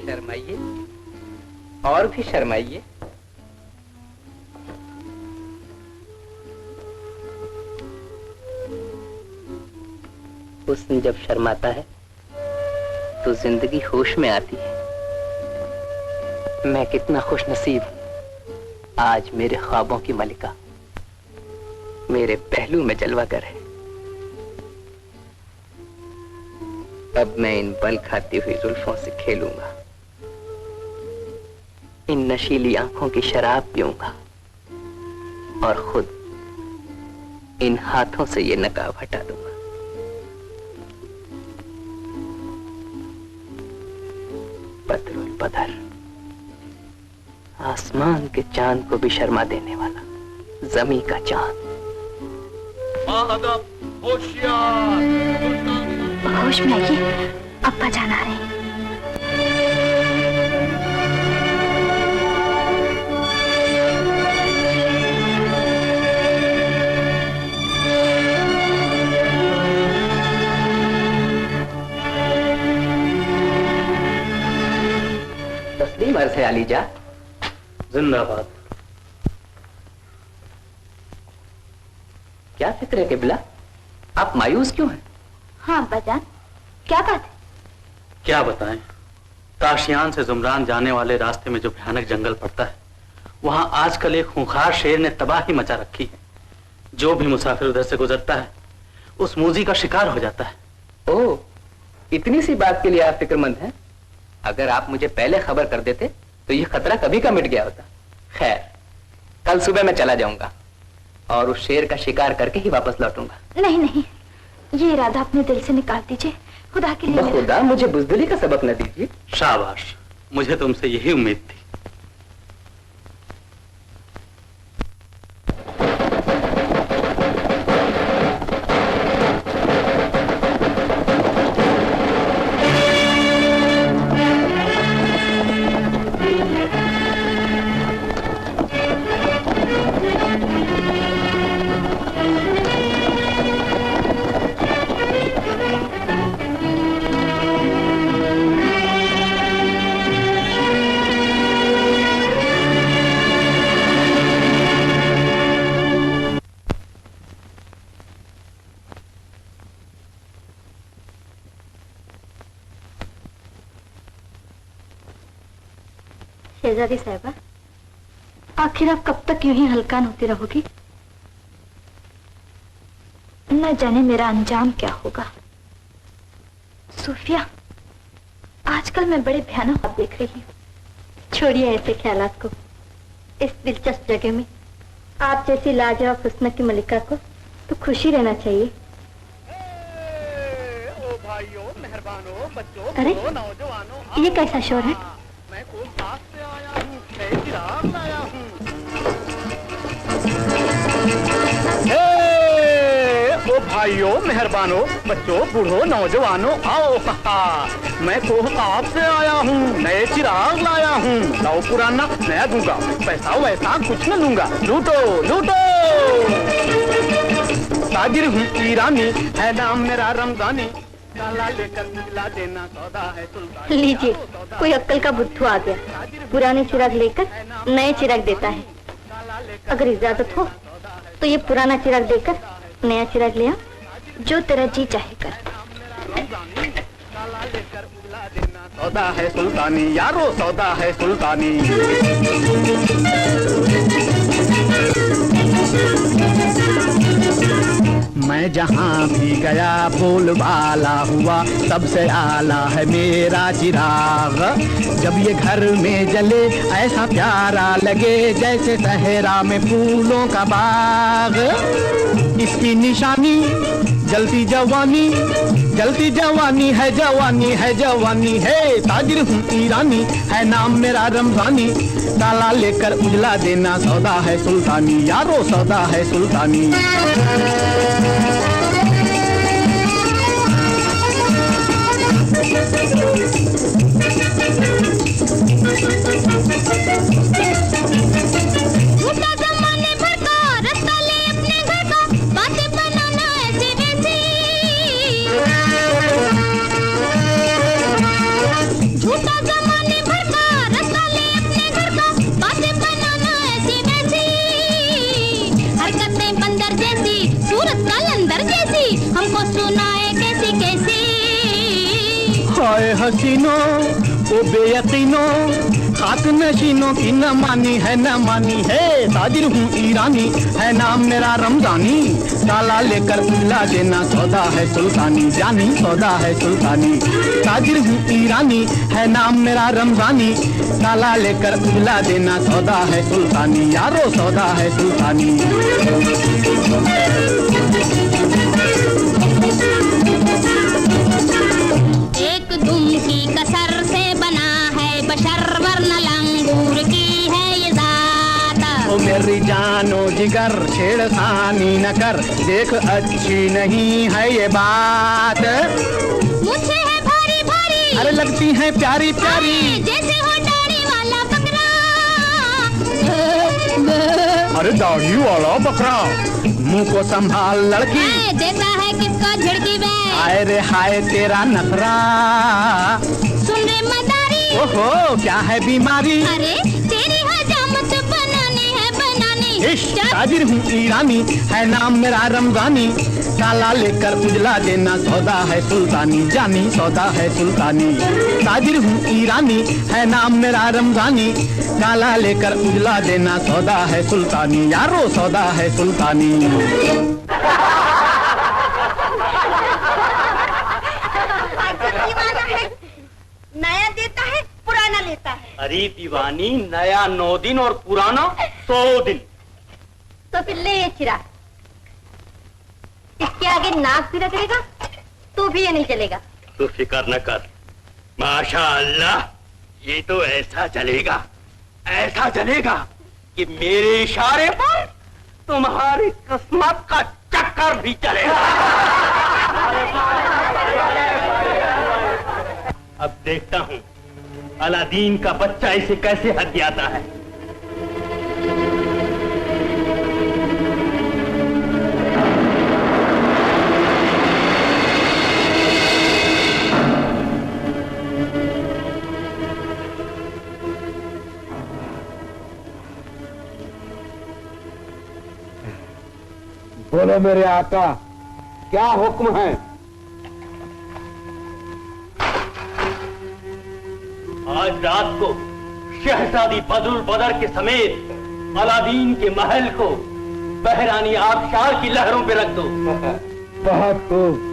शर्माइए और भी शर्माइए। हुस्न जब शर्माता है तो जिंदगी होश में आती है। मैं कितना खुश नसीब हूं, आज मेरे ख्वाबों की मलिका मेरे पहलू में जलवागर है। अब मैं इन बल खाती हुई जुल्फों से खेलूंगा, इन नशीली आंखों की शराब पीऊंगा और खुद इन हाथों से ये नकाब हटा दूंगा। बदरुल बदर, आसमान के चांद को भी शर्मा देने वाला जमी का चांद। होश में आइए, अब्बा जान आ रहे हैं। तस्लीम अर्ज़ है अलीजा। जिंदाबाद। क्या फिक्र है किबला, आप मायूस क्यों हैं? हाँ अब्बा जान, क्या बात है? क्या बताएं, ताशियान से जुमरान जाने वाले रास्ते में जो भयानक जंगल पड़ता है, वहां आजकल एक खूंखार शेर ने तबाही मचा रखी है। जो भी मुसाफिर उधर से गुजरता है उस मूजी का शिकार हो जाता है। ओह, इतनी सी बात के लिए आप फिक्रमंद हैं? अगर आप मुझे पहले खबर कर देते तो ये खतरा कभी का मिट गया होता। खैर, कल सुबह मैं चला जाऊंगा और उस शेर का शिकार करके ही वापस लौटूंगा। नहीं नहीं, ये इरादा अपने दिल से निकाल दीजिए, खुदा के लिए। खुदा मुझे बुज़दिली का सबक न दीजिए। शाबाश, मुझे तुमसे यही उम्मीद थी। शहजादी साहिबा, आखिर आप कब तक यूं ही हलकान होती रहोगी? न जाने मेरा अंजाम क्या होगा। सूफिया, आजकल मैं बड़े भयानक ख्वाब देख रही हूँ। छोड़िए ऐसे ख्यालात को। इस दिलचस्प जगह में आप जैसी लाजवाब हुस्न की मलिका को तो खुशी रहना चाहिए। ओ भाइयों, मेहरबानों, बच्चों, अरे नौजवानों, ये कैसा शोर है? मैं कोलकाता से आया हूँ, नए चिराग लाया हूँ। ओ भाइयों, मेहरबानों, बच्चों, बूढ़ों, नौजवानों, आओ। मैं कोलकाता से आया हूँ, नए चिराग लाया हूँ। लाओ पुराना नया दूंगा, पैसा वैसा कुछ न लूंगा। लूटो लूटो। ताजिर हूँ ईरानी, है नाम मेरा रमजानी। काला लेकर मिला देना सौदा है सुल्तान। लीजिए, कोई अक्कल का बुद्धू आ गया, पुराने चिराग लेकर नए चिराग देता है। अगर इजाजत हो तो ये पुराना चिराग देकर नया चिराग ले आ, जो तेरा जी चाहे कर। सौदा है सुल्तानी यारो, सौदा है सुल्तानी। मैं जहाँ भी गया बोलबाला हुआ, सबसे आला है मेरा चिराग। जब ये घर में जले ऐसा प्यारा लगे, जैसे सहरा में फूलों का बाग। इसकी निशानी जलती जवानी, जलती जवानी है, जवानी है, जवानी है। ताजिर हूँ ईरानी, है नाम मेरा रमजानी। काला लेकर उजला देना सौदा है सुल्तानी यारो, सौदा है सुल्तानी। झूठा जमाने भर का रास्ता ले अपने घर का, बातें बनाना ऐसी वैसी। झूठा जमाने भर का रास्ता ले अपने घर का, बातें बनाना ऐसी वैसी। हरकतें बंदर जैसी, सूरत कलंदर जैसी, हमको सुनाए कैसी कैसी। हाय हसीनो ओ बेयकीनो, खाक नशीनों की न मानी है, न मानी है। ताजिर हूँ ईरानी, है नाम मेरा रमजानी। काला लेकर उजला देना सौदा है सुल्तानी, जानी सौदा है सुल्तानी। ताजिर हूँ ईरानी, है नाम मेरा रमजानी। काला लेकर उजला देना सौदा है सुल्तानी यारो, सौदा है सुल्तानी। एक दुम की कसर से बना है बशर, वरना लंगूर की है ये जात। ओ मेरी जानो जिगर, छेड़खानी न कर, देख अच्छी नहीं है ये बात। मुझसे है भारी भारी, अरे लगती है प्यारी प्यारी, जैसे हो दाढ़ी वाला बकरा। अरे दाढ़ी वाला बकरा। मुंह को संभाल लड़की, देता है किसको झिड़की वे। हाय रे हाय तेरा नखरा। सुन रे मदारी, ओहो क्या है बीमारी। अरे तेरी हजामत बनाने है बनाने। इश्क ताजिर हूँ ईरानी, है नाम मेरा रमजानी। काला लेकर उजला देना सौदा है सुल्तानी, जानी सौदा है सुल्तानी। ताजिर हूँ ईरानी, है नाम मेरा रमजानी। काला लेकर उजला देना सौदा है सुल्तानी यारो, सौदा है सुल्तानी। नया देता है, पुराना लेता है। अरे दीवानी, नया 9 दिन और पुराना 100 दिन। तो फिर ले ये चिराग, इसके आगे नाक भी रगड़ेगा तो भी ये नहीं चलेगा। तू फिक्र न कर, माशाअल्लाह ये तो ऐसा चलेगा, ऐसा चलेगा कि मेरे इशारे पर तुम्हारी किस्मत का चक्कर भी चलेगा। अब देखता हूँ अलादीन का बच्चा इसे कैसे हथियाता है। बोलो मेरे आका, क्या हुक्म है? आज रात को शहजादी बदरुल बदर के समेत अलादीन के महल को बहरानी आबशार की लहरों पे रख दो। बहुत खूब।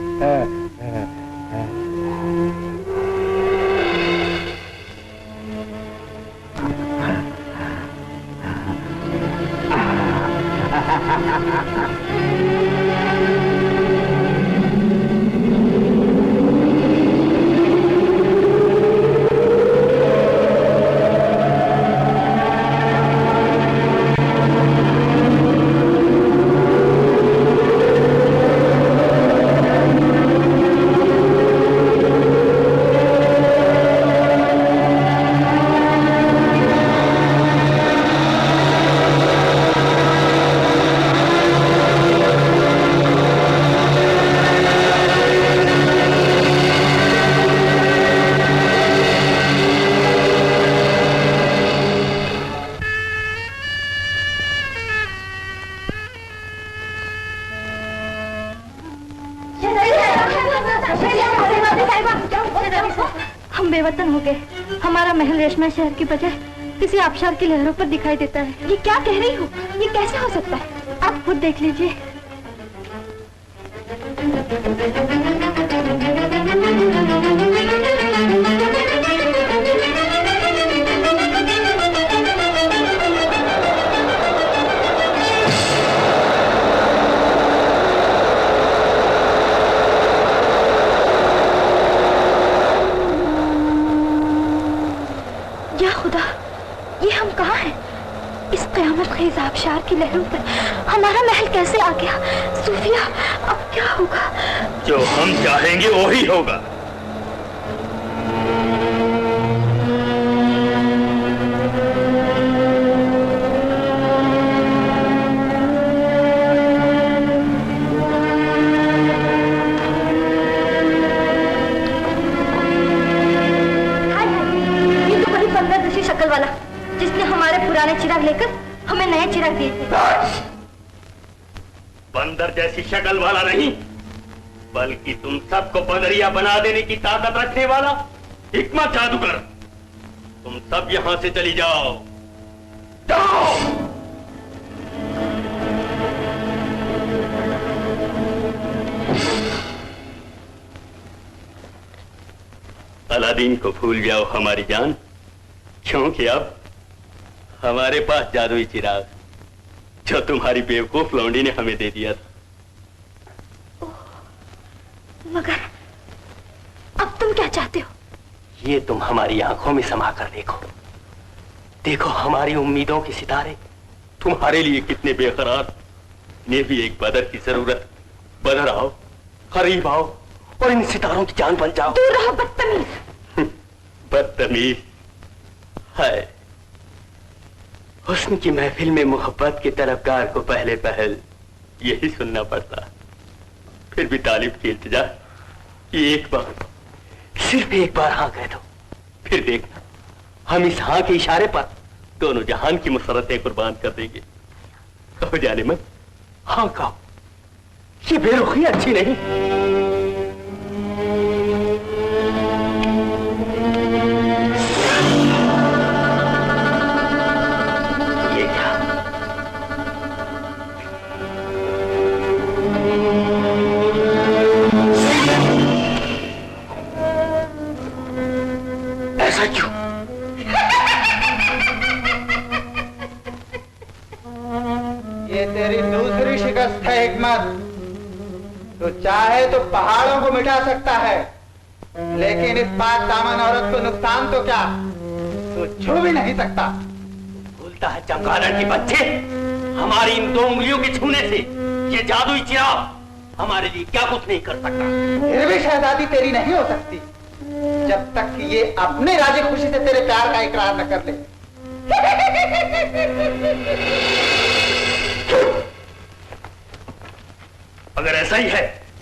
हम बेवतन हो गए। हमारा महल रेशमा शहर की बजाय किसी आबशार की लहरों पर दिखाई देता है। ये क्या कह रही हो? ये कैसे हो सकता है? आप खुद देख लीजिए। आबशार की लहरों पर हमारा महल कैसे आ गया? सूफिया, अब क्या होगा? जो हम चाहेंगे वही होगा। ये तो वही बंदर शक्ल वाला जिसने हमारे पुराने चिराग लेकर हमें नए चिराग दिए थे। बंदर जैसी शक्ल वाला नहीं, बल्कि तुम सबको बंदरिया बना देने की ताकत रखने वाला हिकमत जादूगर। तुम सब यहां से चली जाओ, जाओ। अलादीन को भूल जाओ हमारी जान, क्योंकि अब हमारे पास जादुई चिराग जो तुम्हारी बेवकूफ लौंडी ने हमें दे दिया था। मगर अब तुम क्या चाहते हो? ये तुम हमारी आंखों में समा कर देखो, देखो हमारी उम्मीदों के सितारे तुम्हारे लिए कितने बेकरार। इन्हें भी एक बदर की जरूरत। बदर आओ, करीब आओ और इन सितारों की जान बन जाओ। दूर रहो बदतमीज। बदतमीज है। हुस्न की महफिल में मोहब्बत के तलबगार को पहले पहल यही सुनना पड़ता। फिर भी तालिब की इल्तिजा कि एक बार, सिर्फ एक बार हाँ कह दो, फिर देखना हम इस हाँ के इशारे पर दोनों जहान की मुसरतें कुर्बान कर देंगे। कहो जाने मन, हाँ कहो, ये बेरुखी अच्छी नहीं। ये तेरी दूसरी शिकस्त है हिकमत। तो चाहे तो पहाड़ों को मिटा सकता है, लेकिन इस पाक दामन औरत को नुकसान तो क्या, तो छू भी नहीं सकता। भूलता है चमगादड़ के बच्चे, हमारी इन दो उंगलियों के छूने से ये जादुई चिराग हमारे लिए क्या कुछ नहीं कर सकता। फिर भी शहजादी तेरी नहीं हो सकती जब तक कि ये अपने राजी खुशी से तेरे प्यार का इकरार न कर ले। अगर ऐसा ही है